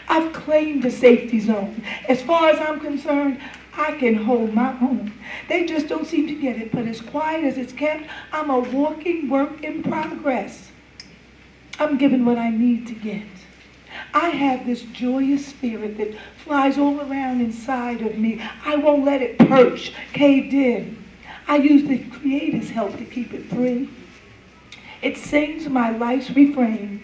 I've claimed a safety zone. As far as I'm concerned, I can hold my own. They just don't seem to get it, but as quiet as it's kept, I'm a walking work in progress. I'm given what I need to get. I have this joyous spirit that flies all around inside of me. I won't let it perch, caved in. I use the Creator's help to keep it free. It sings my life's refrain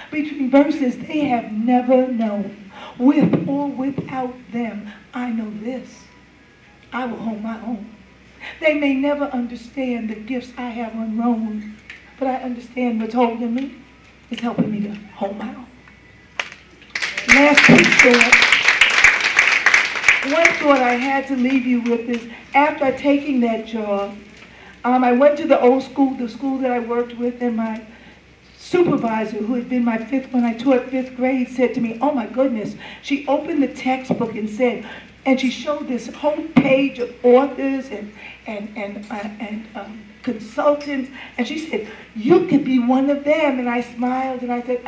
between verses they have never known. With or without them, I know this. I will hold my own. They may never understand the gifts I have unrolled, but I understand what's holding me is helping me to hold my own. Last quick thought. One thought I had to leave you with is, after taking that job, I went to the old school, the school that I worked with, and my supervisor, who had been when I taught 5th grade, said to me, oh my goodness, she opened the textbook and said, and she showed this whole page of authors and consultants, and she said, you could be one of them. And I smiled and I said,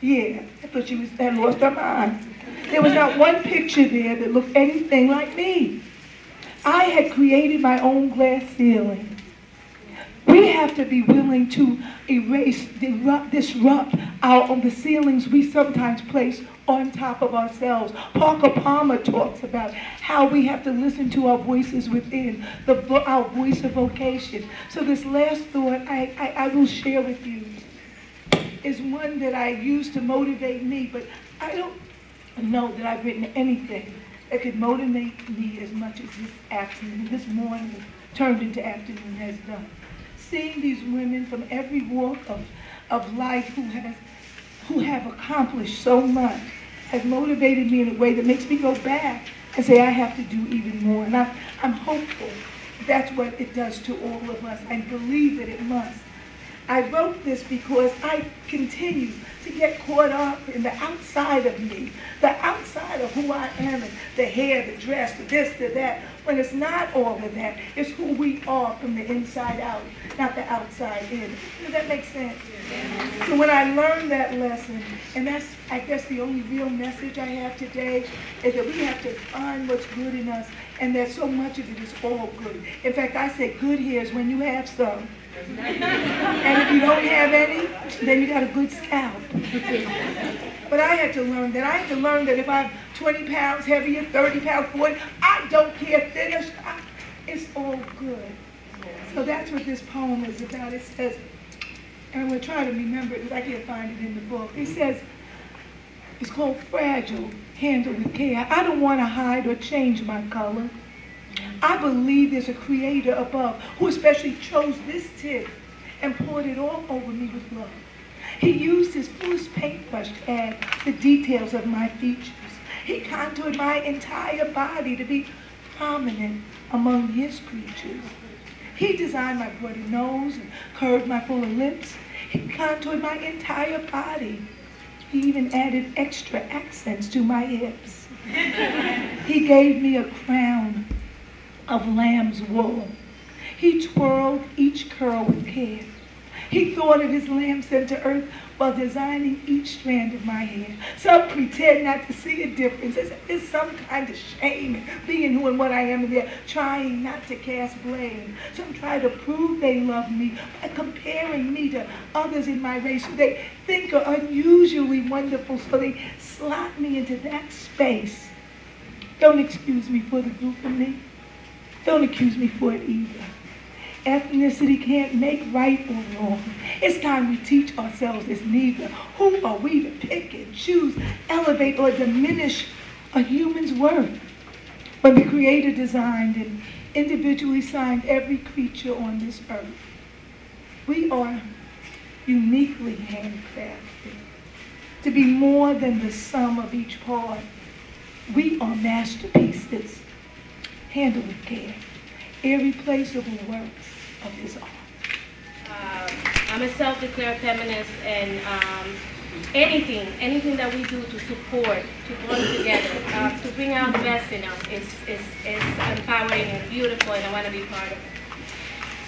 yeah. I thought she had lost her mind. There was not one picture there that looked anything like me. I had created my own glass ceiling. We have to be willing to erase, disrupt the ceilings we sometimes place on top of ourselves. Parker Palmer talks about how we have to listen to our voices within, our voice of vocation. So this last thought I will share with you is one that I use to motivate me, but I don't know that I've written anything that could motivate me as much as this afternoon, this morning turned into afternoon has done. Seeing these women from every walk of life who have accomplished so much has motivated me in a way that makes me go back and say I have to do even more. And I'm hopeful that's what it does to all of us. I believe that it must. I wrote this because I continue to get caught up in the outside of me, the outside of who I am, and the hair, the dress, the this, the that, when it's not all of that. It's who we are from the inside out, not the outside in. Does that make sense? Yeah. So when I learned that lesson, and that's, I guess, the only real message I have today, is that we have to find what's good in us, and that so much of it is all good. In fact, I say good here is when you have some. And if you don't have any, then you got a good scalp. But I had to learn that if I'm 20 pounds heavier, 30 pounds, 40, I don't care, thinner, it's all good. So that's what this poem is about. It says, and I'm going to try to remember it because I can't find it in the book. It says, it's called Fragile, Handled with Care. I don't want to hide or change my color. I believe there's a creator above who especially chose this tip and poured it all over me with love. He used his fullest paintbrush to add the details of my features. He contoured my entire body to be prominent among his creatures. He designed my broader nose and curved my fuller lips. He contoured my entire body. He even added extra accents to my hips. He gave me a crown of lamb's wool. He twirled each curl with care. He thought of his lamb sent to earth while designing each strand of my hair. Some pretend not to see a difference. There's some kind of shame in being who and what I am, and they're trying not to cast blame. Some try to prove they love me by comparing me to others in my race who they think are unusually wonderful, so they slot me into that space. Don't excuse me for the group of me. Don't accuse me for it either. Ethnicity can't make right or wrong. It's time we teach ourselves this neither. Who are we to pick and choose, elevate or diminish a human's worth? When the Creator designed and individually signed every creature on this earth, we are uniquely handcrafted. To be more than the sum of each part, we are masterpieces. Handled with care, irreplaceable works of his art. I'm a self-declared feminist, and anything that we do to support, to work together, to bring out the best in us is empowering and beautiful, and I want to be part of it.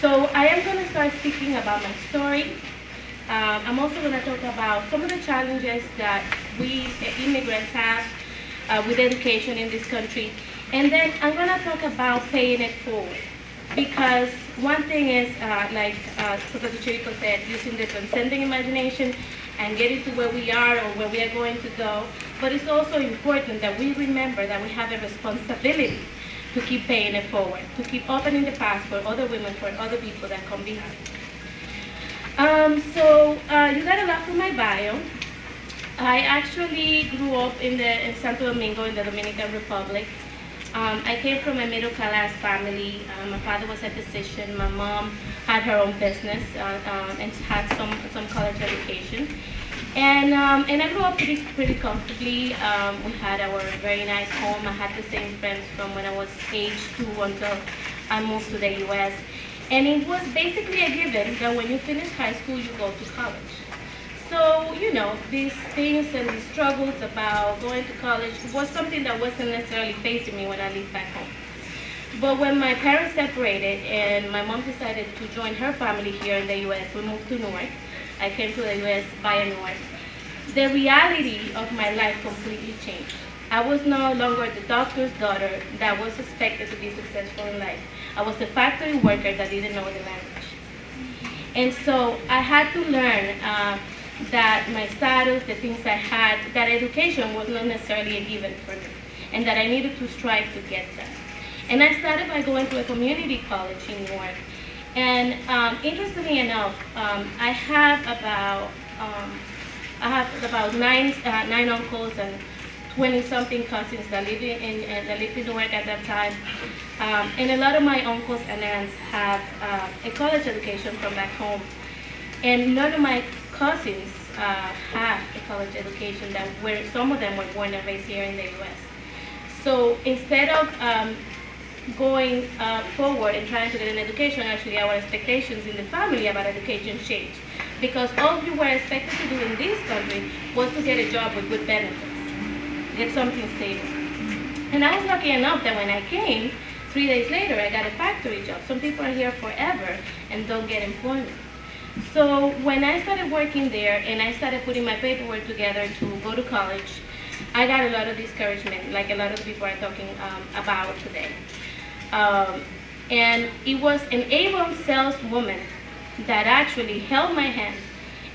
So I am going to start speaking about my story. I'm also going to talk about some of the challenges that we immigrants have with education in this country. And then I'm going to talk about paying it forward. Because one thing is, like Professor Chirico said, using the transcending imagination and getting to where we are or where we are going to go. But it's also important that we remember that we have a responsibility to keep paying it forward, to keep opening the path for other women, for other people that come behind. You got a lot from my bio. I actually grew up in Santo Domingo in the Dominican Republic. I came from a middle-class family. My father was a physician. My mom had her own business and had some college education. And I grew up pretty comfortably. We had our very nice home. I had the same friends from when I was age 2 until I moved to the U.S. And it was basically a given that when you finish high school, you go to college. So, you know, these things and these struggles about going to college was something that wasn't necessarily facing me when I lived back home. But when my parents separated and my mom decided to join her family here in the U.S., we moved to Newark. I came to the U.S. via Newark. The reality of my life completely changed. I was no longer the doctor's daughter that was expected to be successful in life. I was a factory worker that didn't know the language. And so I had to learn that my status, the things I had, that education was not necessarily a given for me, and that I needed to strive to get that. And I started by going to a community college in New York. And interestingly enough, I have about nine uncles and 20-something cousins that lived in New York at that time. And a lot of my uncles and aunts have a college education from back home. And none of my cousins have a college education, some of them were born and raised here in the US. So instead of going forward and trying to get an education, actually our expectations in the family about education changed. Because all you were expected to do in this country was to get a job with good benefits, get something stable. And I was lucky enough that when I came, 3 days later, I got a factory job. Some people are here forever and don't get employment. So when I started working there and I started putting my paperwork together to go to college, I got a lot of discouragement, like a lot of people are talking about today. And it was an able saleswoman that actually held my hand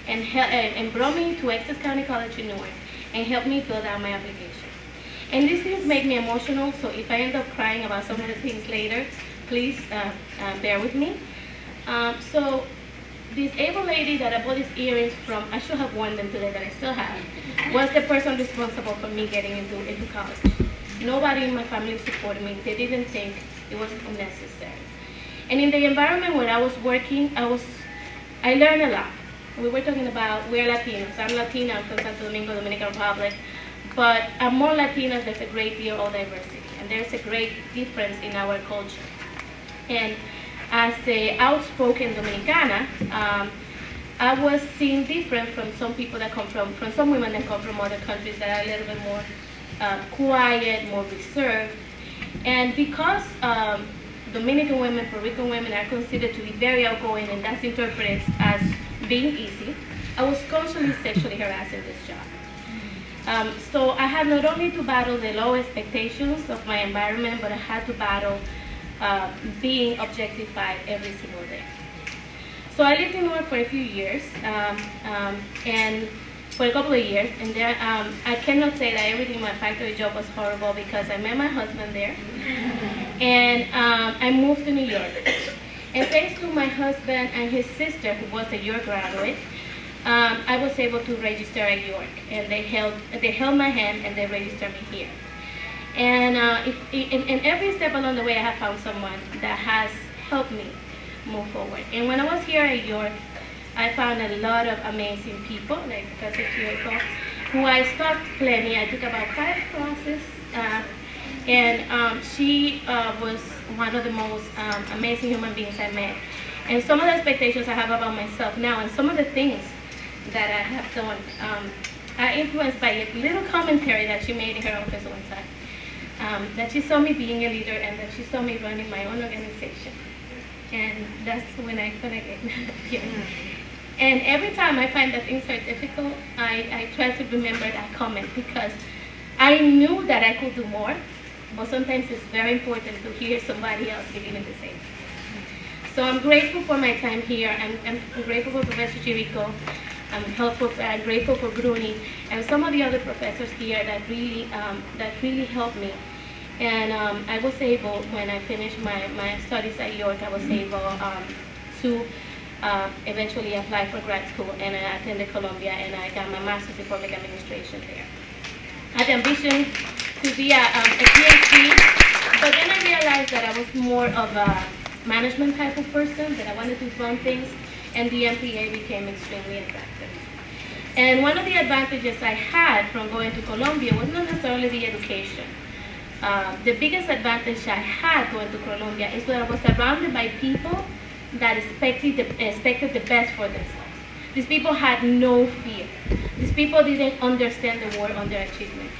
and brought me to Essex County College in Newark and helped me fill out my application. And these things make me emotional, so if I end up crying about some of the things later, please bear with me. So this able lady that I bought these earrings from, I should have worn them today, but I still have, was the person responsible for me getting into college. Nobody in my family supported me. They didn't think it was necessary. And in the environment where I was working, I learned a lot. We were talking about, we're Latinos. I'm Latina, I'm from Santo Domingo, Dominican Republic. But among Latinos, there's a great deal of diversity. And there's a great difference in our culture. And as an outspoken Dominicana, I was seen different from some people that come from some women that come from other countries that are a little bit more quiet, more reserved. And because Dominican women, Puerto Rican women are considered to be very outgoing, and that's interpreted as being easy, I was constantly sexually harassed in this job. So I had not only to battle the low expectations of my environment, but I had to battle being objectified every single day. So I lived in Newark for a few years, and for a couple of years, and there, I cannot say that everything in my factory job was horrible because I met my husband there, and I moved to New York. And thanks to my husband and his sister, who was a York graduate, I was able to register at York, and they held my hand and they registered me here. And in every step along the way, I have found someone that has helped me move forward. And when I was here at York, I found a lot of amazing people, like Professor Chieko, who I stopped plenty. I took about 5 classes, and she was one of the most amazing human beings I met. And some of the expectations I have about myself now, and some of the things that I have done, are influenced by a little commentary that she made in her office one time. That she saw me being a leader, and that she saw me running my own organization. And that's when I get here. And every time I find that things are difficult, I try to remember that comment, because I knew that I could do more, but sometimes it's very important to hear somebody else believe in the same. So I'm grateful for my time here. I'm grateful for Professor Chivico. I'm grateful for Bruni and some of the other professors here that really helped me. And I was able, when I finished my studies at York, I was able to eventually apply for grad school, and I attended Columbia, and I got my master's in public administration there. I had the ambition to be a PhD, but then I realized that I was more of a management type of person, that I wanted to run things, and the MPA became extremely attractive. And one of the advantages I had from going to Columbia was not necessarily the education. The biggest advantage I had going to Columbia is that I was surrounded by people that expected the best for themselves. These people had no fear. These people didn't understand the war underachievement.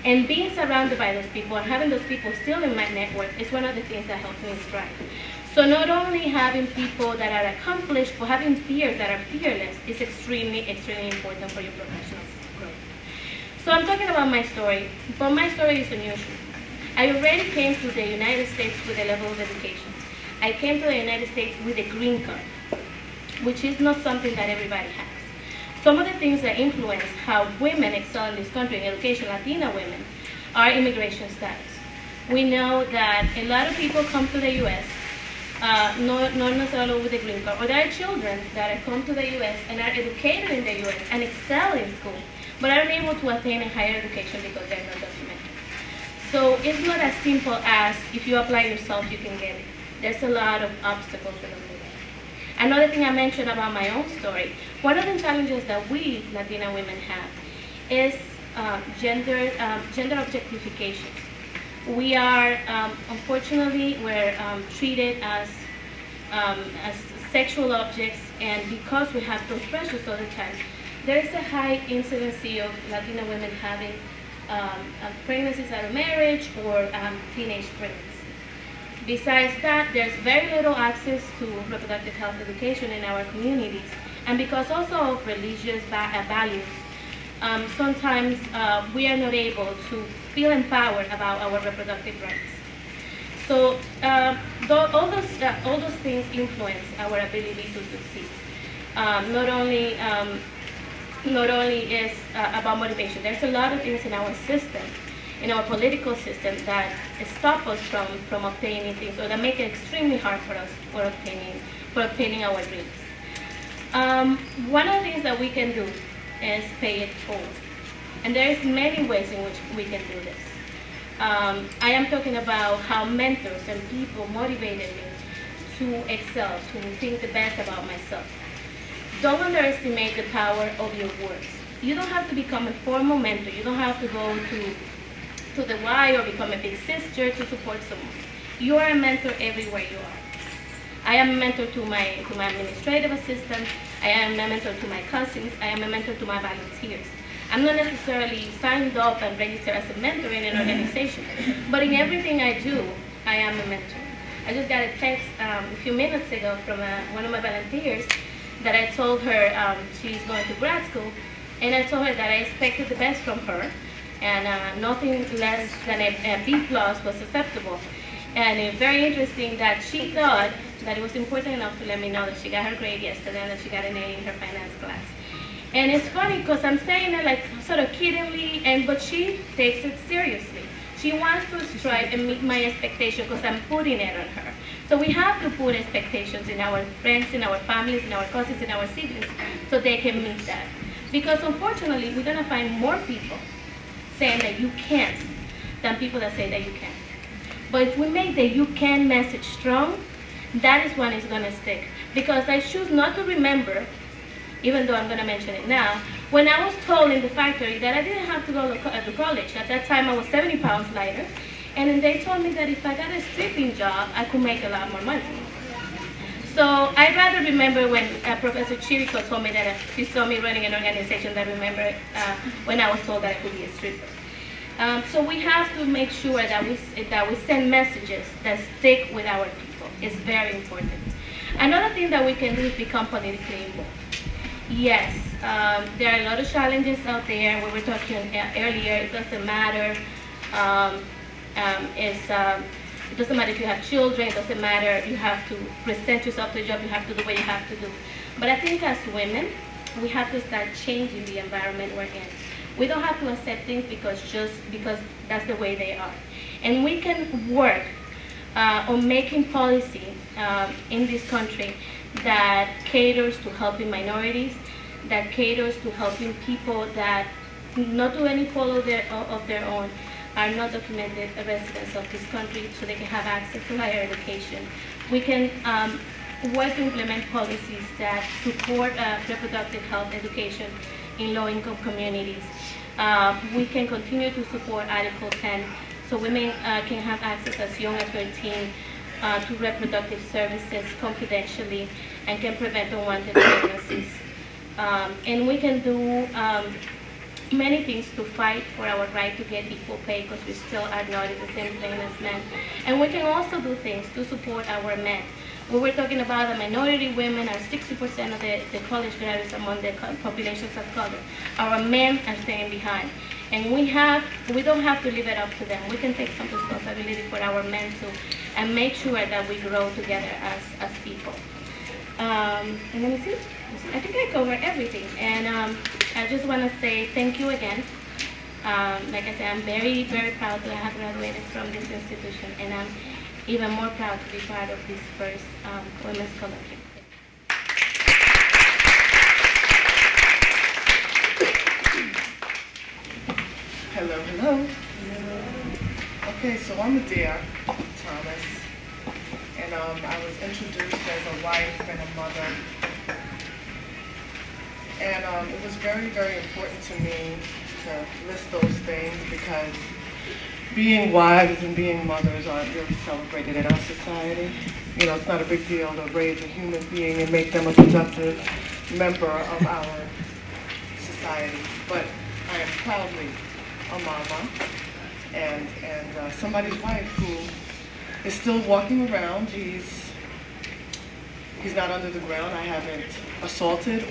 And being surrounded by those people and having those people still in my network is one of the things that helps me strive. So not only having people that are accomplished, but having peers that are fearless is extremely, extremely important for your professional growth. So I'm talking about my story, but my story is unusual. I already came to the United States with a level of education. I came to the United States with a green card. which is not something that everybody has. Some of the things that influence how women excel in this country in education, Latina women, are immigration status. We know that a lot of people come to the U.S., not necessarily with a green card, or there are children that come to the U.S. and are educated in the U.S. and excel in school, but are unable to attain a higher education because they're not documented. So it's not as simple as if you apply yourself, you can get it. There's a lot of obstacles for them. Another thing I mentioned about my own story, one of the challenges that we Latina women have is gender objectification. We are, unfortunately, we're treated as sexual objects, and because we have those pressures all the time, there is a high incidency of Latina women having pregnancies out of marriage or teenage pregnancy. Besides that, there's very little access to reproductive health education in our communities, and because also of religious values, sometimes we are not able to feel empowered about our reproductive rights. So all those things influence our ability to succeed. Not only is about motivation. There's a lot of things in our system, in our political system, that stop us from obtaining things, or that make it extremely hard for us for obtaining our dreams. One of the things that we can do is pay it forward. And there's many ways in which we can do this. I am talking about how mentors and people motivated me to excel, to think the best about myself. Don't underestimate the power of your words. You don't have to become a formal mentor. You don't have to go to the Y or become a big sister to support someone. You are a mentor everywhere you are. I am a mentor to my administrative assistants. I am a mentor to my cousins. I am a mentor to my volunteers. I'm not necessarily signed up and registered as a mentor in an organization, but in everything I do, I am a mentor. I just got a text a few minutes ago from one of my volunteers that I told her she's going to grad school, and I told her that I expected the best from her, and nothing less than a B+ was acceptable. And it's very interesting that she thought that it was important enough to let me know that she got her grade yesterday and that she got an A in her finance class. And it's funny because I'm saying it like sort of kiddingly, but she takes it seriously. She wants to strive and meet my expectation because I'm putting it on her. So we have to put expectations in our friends, in our families, in our cousins, in our siblings, so they can meet that. Because unfortunately, we're going to find more people saying that you can't than people that say that you can. But if we make the you can message strong, that is when it's going to stick. Because I choose not to remember, even though I'm going to mention it now, when I was told in the factory that I didn't have to go to college. At that time, I was 70 pounds lighter. And then they told me that if I got a stripping job, I could make a lot more money. So I'd rather remember when Professor Chirico told me that she saw me running an organization than remember when I was told that I could be a stripper. So we have to make sure that we send messages that stick with our people. It's very important. Another thing that we can do is become politically involved. Yes, there are a lot of challenges out there. We were talking earlier, it doesn't matter. It doesn't matter if you have children, it doesn't matter, you have to present yourself to the job, you have to do what you have to do. But I think as women, we have to start changing the environment we're in. We don't have to accept things because that's the way they are. And we can work on making policy in this country that caters to helping minorities, that caters to helping people that, not to any fault of their own, are not documented residents of this country, so they can have access to higher education. We can work to implement policies that support reproductive health education in low-income communities. We can continue to support Article 10, so women can have access as young as 13 to reproductive services confidentially and can prevent unwanted pregnancies. And we can do many things to fight for our right to get equal pay because we still are not in the same plane as men. And we can also do things to support our men. We were talking about the minority women are 60% of the college graduates among the populations of color. Our men are staying behind. And we don't have to leave it up to them. We can take some responsibility for our men too and make sure that we grow together as people. And let me see. I think I covered everything. And I just want to say thank you again. Like I said, I'm very, very proud to have graduated from this institution, and I'm even more proud to be part of this first Women's Colloquium. Hello, hello. Okay, so I'm Adair Thomas, and I was introduced as a wife and a mother. And it was very, very important to me to list those things because being wives and being mothers aren't really celebrated in our society. You know, it's not a big deal to raise a human being and make them a productive member of our society. But I am proudly a mama and somebody's wife who is still walking around. He's not under the ground. I haven't assaulted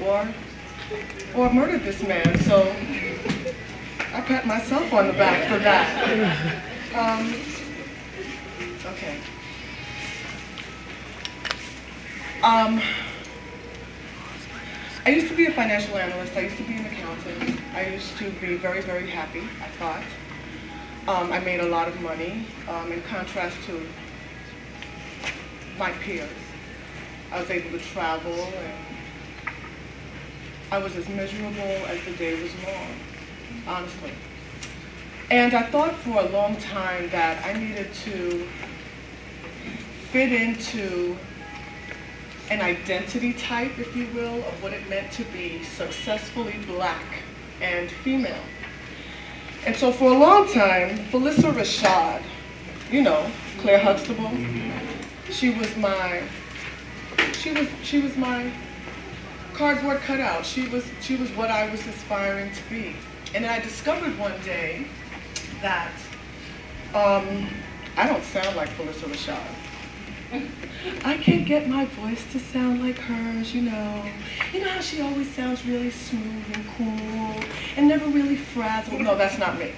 or murdered this man, so I pat myself on the back for that. Okay. I used to be a financial analyst. I used to be an accountant. I used to be very, very happy, I thought. I made a lot of money in contrast to my peers. I was able to travel, and I was as miserable as the day was long, honestly. And I thought for a long time that I needed to fit into an identity type, if you will, of what it meant to be successfully black and female. And so for a long time, Felissa Rashad, you know, Claire Huxtable, she was my cardboard cutout. She was what I was aspiring to be. And I discovered one day that I don't sound like Felissa Rashad. I can't get my voice to sound like hers, you know. You know how she always sounds really smooth and cool and never really frazzled? No, that's not me.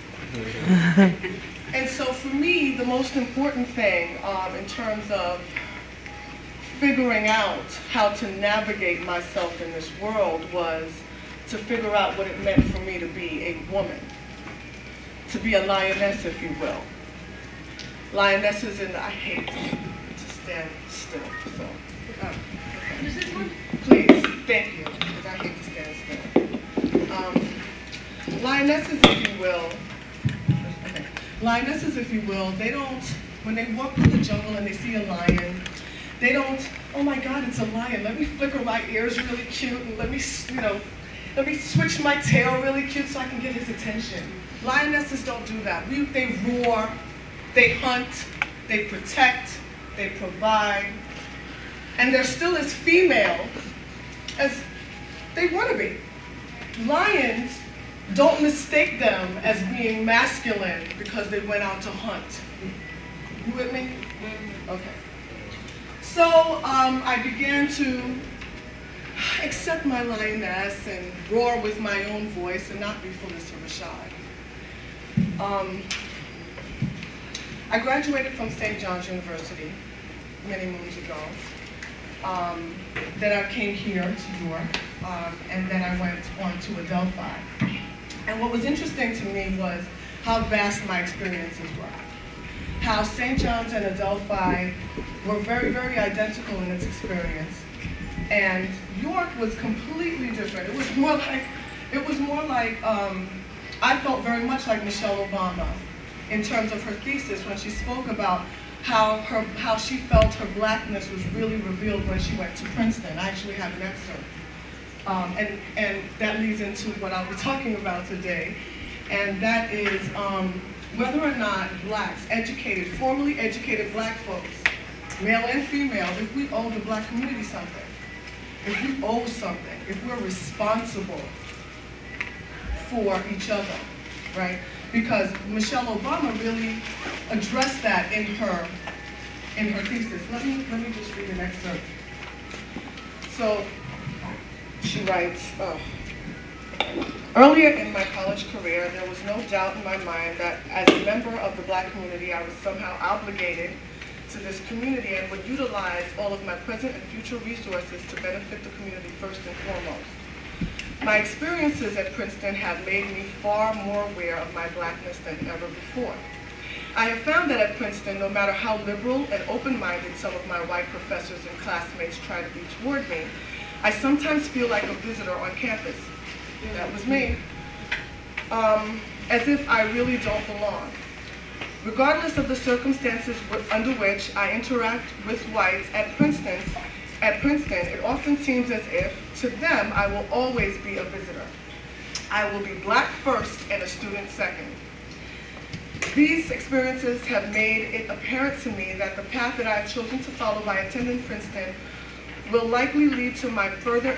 And so for me, the most important thing in terms of figuring out how to navigate myself in this world was to figure out what it meant for me to be a woman, to be a lioness, if you will. Lionesses in the, I hate to stand still, so. Please, thank you, because I hate to stand still. Lionesses, if you will, lionesses, if you will, they don't, when they walk through the jungle and they see a lion, they don't, oh my God, it's a lion. Let me flicker my ears really cute and let me switch my tail really cute so I can get his attention. Lionesses don't do that. They roar, they hunt, they protect, they provide, and they're still as female as they want to be. Lions don't mistake them as being masculine because they went out to hunt. You with me? Okay. So I began to accept my lioness and roar with my own voice and not be Felissa Rashad. I graduated from St. John's University many moons ago. Then I came here to York, and then I went on to Adelphi. And what was interesting to me was how vast my experiences were. How St. John's and Adelphi were very, very identical in its experience. And York was completely different. It was more like I felt very much like Michelle Obama in terms of her thesis when she spoke about how she felt her blackness was really revealed when she went to Princeton. I actually have an excerpt. And that leads into what I'll be talking about today. And that is whether or not blacks, formally educated black folks, male and female, if we owe the black community something, if we owe something, if we're responsible for each other, right? Because Michelle Obama really addressed that in her thesis. Let me just read an excerpt. So she writes, earlier in my college career, there was no doubt in my mind that as a member of the black community, I was somehow obligated to this community and would utilize all of my present and future resources to benefit the community first and foremost. My experiences at Princeton have made me far more aware of my blackness than ever before. I have found that at Princeton, no matter how liberal and open-minded some of my white professors and classmates try to be toward me, I sometimes feel like a visitor on campus. That was me. As if I really don't belong. Regardless of the circumstances under which I interact with whites at Princeton, it often seems as if, to them, I will always be a visitor. I will be black first and a student second. These experiences have made it apparent to me that the path that I have chosen to follow by attending Princeton will likely lead to my further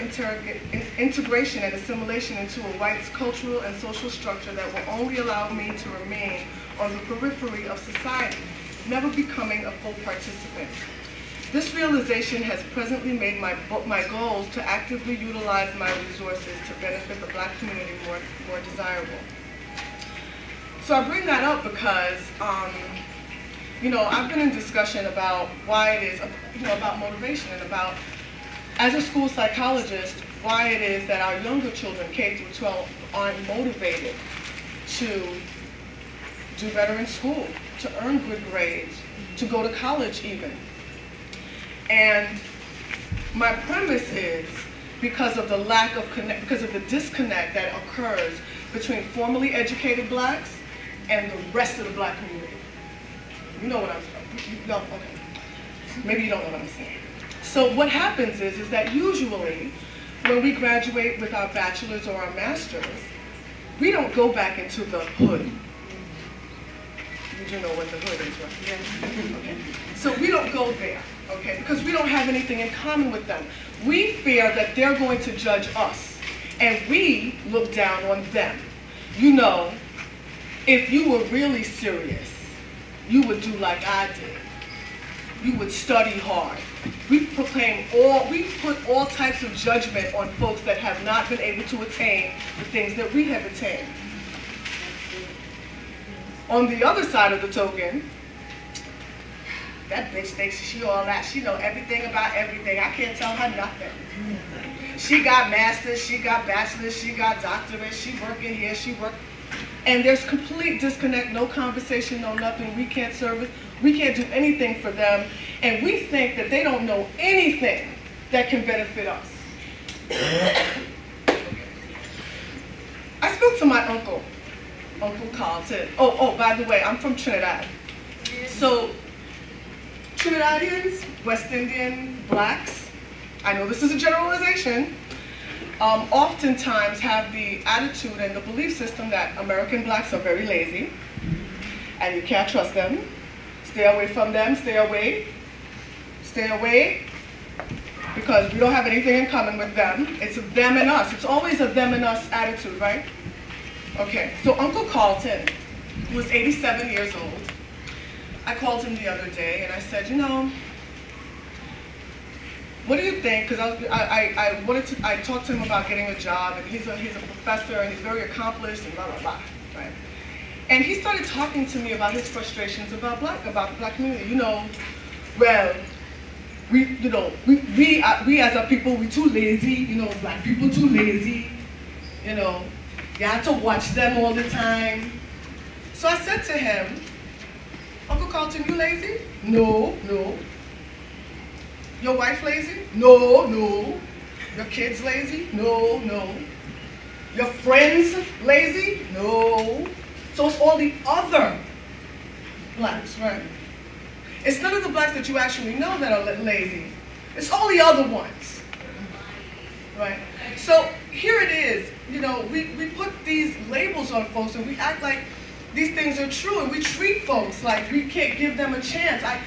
integration and assimilation into a white's cultural and social structure that will only allow me to remain on the periphery of society, never becoming a full participant. This realization has presently made my goals to actively utilize my resources to benefit the black community more desirable. So I bring that up because, I've been in discussion about why it is, about motivation and about, as a school psychologist, why it is that our younger children, K through 12, aren't motivated to do better in school, to earn good grades, to go to college even. And my premise is because of the lack of because of the disconnect that occurs between formally educated blacks and the rest of the black community. You know what I'm saying? No, okay. Maybe you don't know what I'm saying. So what happens is that usually when we graduate with our bachelor's or our master's, we don't go back into the hood. You do know what the hood is, right? Yeah. Okay. So we don't go there, okay, because we don't have anything in common with them. We fear that they're going to judge us, and we look down on them. If you were really serious, you would do like I did. You would study hard. We put all types of judgment on folks that have not been able to attain the things that we have attained. On the other side of the token, that bitch thinks she all that. She know everything about everything. I can't tell her nothing. She got masters, she got bachelors, she got doctorates, she working here, she work. And there's complete disconnect, no conversation, no nothing. We can't service, we can't do anything for them. And we think that they don't know anything that can benefit us. I spoke to my uncle, Uncle Carlton. Oh, by the way, I'm from Trinidad. So Trinidadians, West Indian, blacks, I know this is a generalization, oftentimes have the attitude and the belief system that American blacks are very lazy and you can't trust them. Stay away from them, stay away, because we don't have anything in common with them. It's a them and us. It's always a them and us attitude, right? Okay, so Uncle Carlton, who was 87 years old, I called him the other day and I said, what do you think? Because I talked to him about getting a job, and he's a professor and he's very accomplished and blah blah blah, right? And he started talking to me about his frustrations about the black community. Well, we as a people, we too lazy. Black people too lazy. You have to watch them all the time. So I said to him, Uncle Carlton, you lazy? No. Your wife lazy? No. Your kids lazy? No. Your friends lazy? No. So it's all the other blacks, right? It's none of the blacks that you actually know that are lazy. It's all the other ones, right? So here it is, we put these labels on folks and we act like these things are true, and we treat folks like we can't give them a chance. I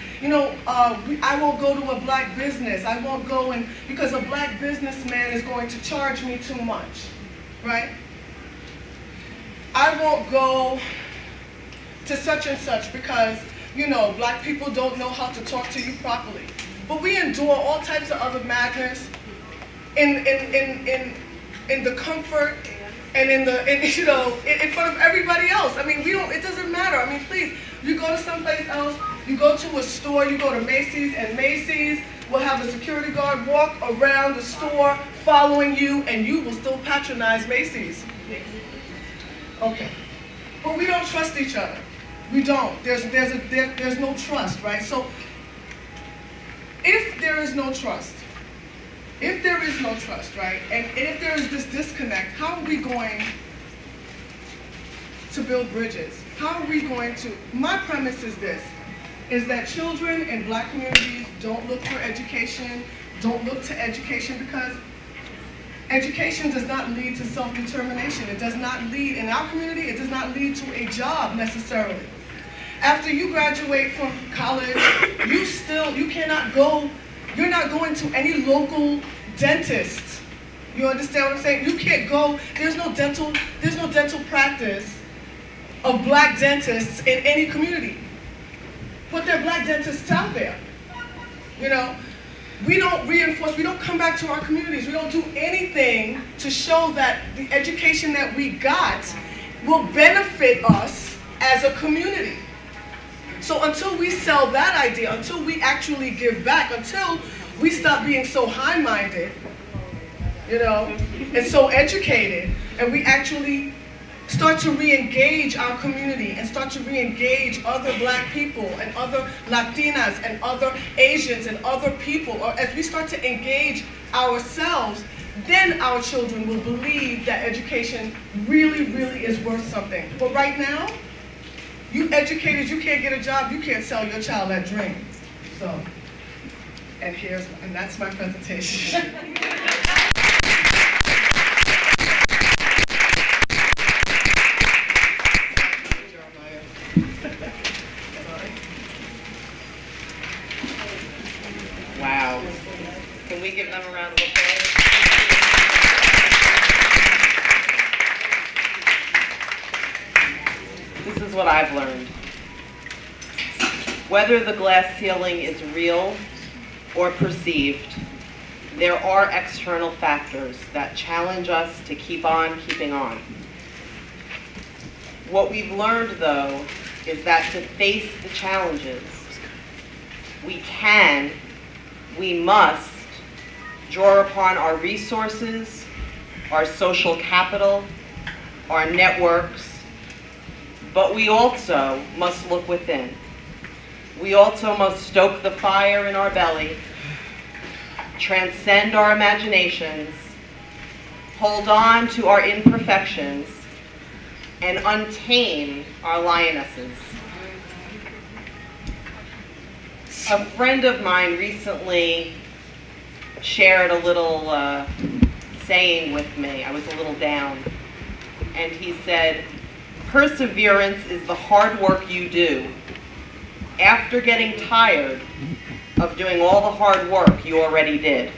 won't go to a black business. I won't go because a black businessman is going to charge me too much, right? I won't go to such and such because, black people don't know how to talk to you properly. But we endure all types of other madness in the comfort and in front of everybody else. I mean, it doesn't matter. I mean, please, you go to someplace else, You go to a store, you go to Macy's, and Macy's will have a security guard walk around the store following you, and you will still patronize Macy's. Okay. But we don't trust each other. We don't. There's no trust, right? So if there is no trust, right, and if there is this disconnect, how are we going to build bridges? How are we going to, my premise is this, is that children in Black communities don't look for education, don't look to education because education does not lead to self-determination. It does not lead, in our community, it does not lead to a job necessarily. After you graduate from college, you cannot go, you're not going to any local dentist. You understand what I'm saying? You can't go, there's no dental practice of Black dentists in any community. But there are Black dentists out there. You know, we don't reinforce, we don't come back to our communities. We don't do anything to show that the education that we got will benefit us as a community. So until we sell that idea, until we actually give back, until we stop being so high-minded, you know, and so educated, and we actually start to re-engage our community and start to re-engage other Black people and other Latinas and other Asians and other people, or as we start to engage ourselves, then our children will believe that education really, really is worth something. But right now, you educated, you can't get a job, you can't sell your child that dream. So, and that's my presentation. Wow. Can we give them a round of applause? This is what I've learned. Whether the glass ceiling is real or perceived, there are external factors that challenge us to keep on keeping on. What we've learned, though, is that to face the challenges, we must draw upon our resources, our social capital, our networks, but we also must look within. We also must stoke the fire in our belly, transcend our imaginations, hold on to our imperfections, and untame our lionesses. A friend of mine recently shared a little saying with me. I was a little down. And he said, "Perseverance is the hard work you do after getting tired of doing all the hard work you already did."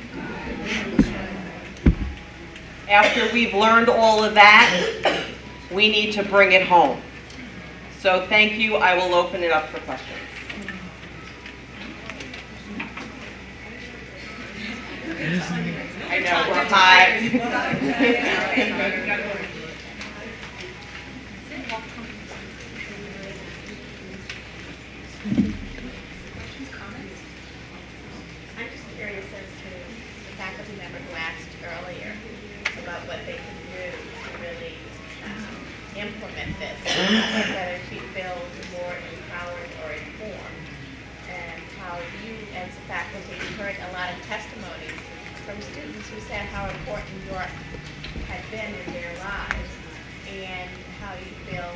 After we've learned all of that, we need to bring it home. So thank you. I will open it up for questions. I know, we're high. I'm just curious as to the faculty member who asked earlier about what they can do to really implement this, whether she feels more empowered or informed, and how you as a faculty heard a lot of testimonies from students who said how important York had been in their lives, and how you feel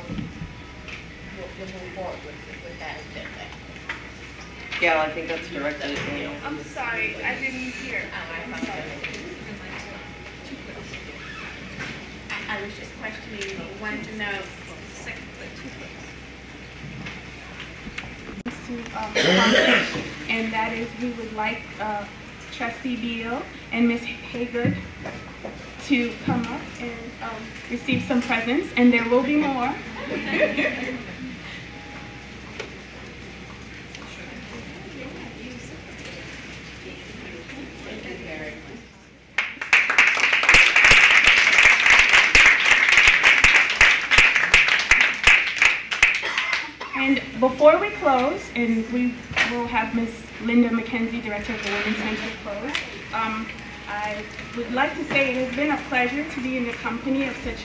you'll move forward with that as been there. Yeah, I think that's directed at me. I'm sorry, I didn't hear. I was just questioning, wanted to know. And that is, we would like Trustee Beal and Ms. Haygood to come up and receive some presents, and there will be more. And before we close, and we will have Ms. Linda McKenzie, Director of the Women's Center, close, I would like to say it has been a pleasure to be in the company of such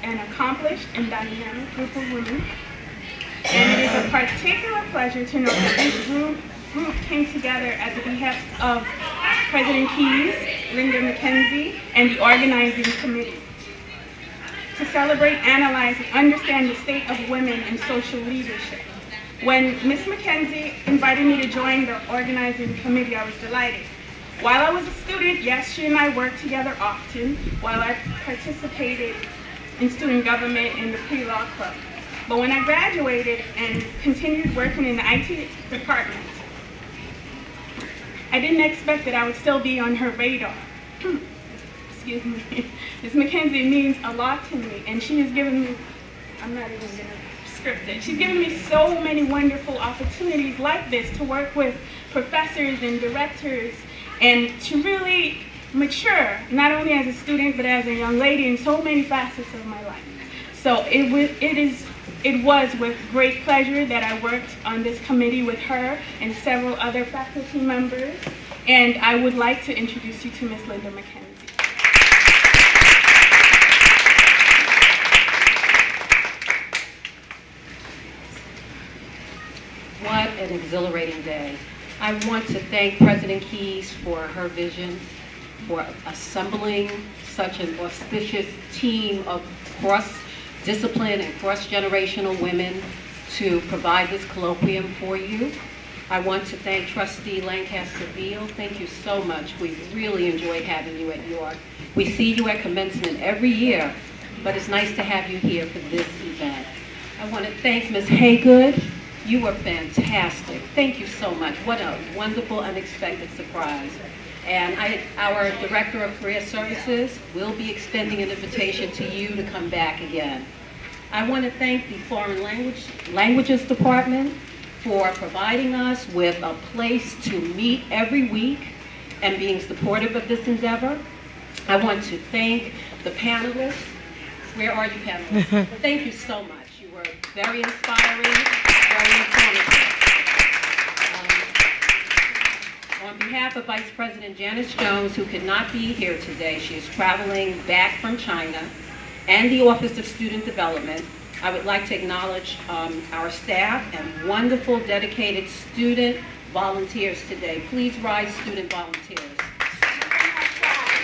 an accomplished and dynamic group of women. And it is a particular pleasure to know that this group came together at the behest of President Keizs, Linda McKenzie, and the organizing committee to celebrate, analyze, and understand the state of women in social leadership. When Ms. McKenzie invited me to join the organizing committee, I was delighted. While I was a student, yes, she and I worked together often while I participated in student government in the pre-law club. But when I graduated and continued working in the IT department, I didn't expect that I would still be on her radar. Excuse me. Ms. McKenzie means a lot to me, and she has given me, I'm not even going to script it, she's given me so many wonderful opportunities like this to work with professors and directors and to really mature, not only as a student, but as a young lady in so many facets of my life. So it was with great pleasure that I worked on this committee with her and several other faculty members. And I would like to introduce you to Ms. Linda McKenzie. What an exhilarating day. I want to thank President Keizs for her vision, for assembling such an auspicious team of cross-discipline and cross-generational women to provide this colloquium for you. I want to thank Trustee Lancaster-Beal. Thank you so much. We really enjoyed having you at York. We see you at commencement every year, but it's nice to have you here for this event. I want to thank Ms. Haygood. You were fantastic. Thank you so much. What a wonderful, unexpected surprise. And our Director of Career Services will be extending an invitation to you to come back again. I want to thank the Foreign Languages Department for providing us with a place to meet every week and being supportive of this endeavor. I want to thank the panelists. Where are you, panelists? Thank you so much. You were very inspiring, very informative. On behalf of Vice President Janice Jones, who could not be here today, she is traveling back from China, and the Office of Student Development, I would like to acknowledge our staff and wonderful, dedicated student volunteers today. Please rise, student volunteers.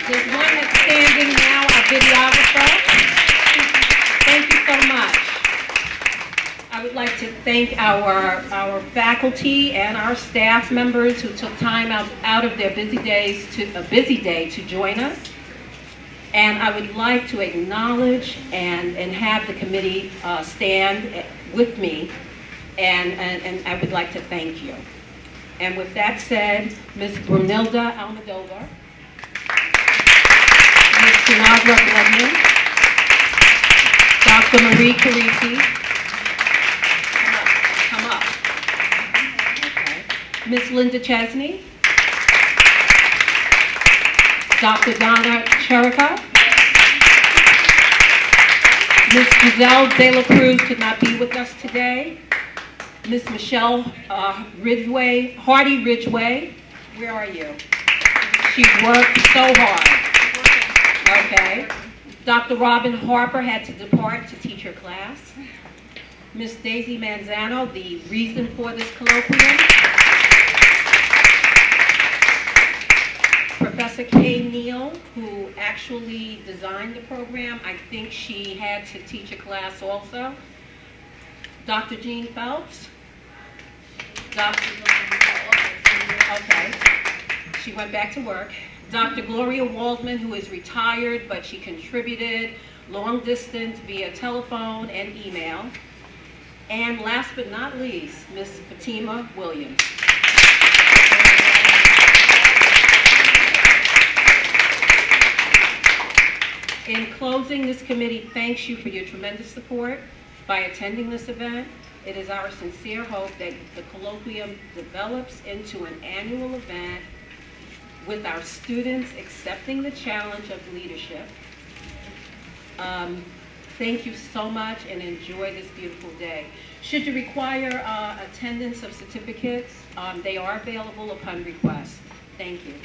There's one that's standing now, our videographer. Thank you so much. I would like to thank our faculty and our staff members who took time out of their busy day to join us. And I would like to acknowledge and have the committee stand with me, and I would like to thank you. And with that said, Ms. Brunilda Almodovar, Ms. Tanagra Bledman, Dr. Marie Carisi, come up. Okay. Ms. Linda Chesney, Dr. Donna Cherica, Ms. Giselle De La Cruz could not be with us today. Ms. Michelle Hardy Ridgway, where are you? She worked so hard. Okay. Dr. Robin Harper had to depart to teach her class. Ms. Daysi Manzano, the reason for this colloquium. Professor Kay Neal, who actually designed the program. I think she had to teach a class also. Dr. Jean Phelps. Okay, she went back to work. Dr. Gloria Waldman, who is retired, but she contributed long distance via telephone and email. And last but not least, Ms. Fatima Williams. In closing, this committee thanks you for your tremendous support by attending this event. It is our sincere hope that the colloquium develops into an annual event with our students accepting the challenge of leadership, Thank you so much and enjoy this beautiful day. Should you require attendance of certificates, they are available upon request. Thank you.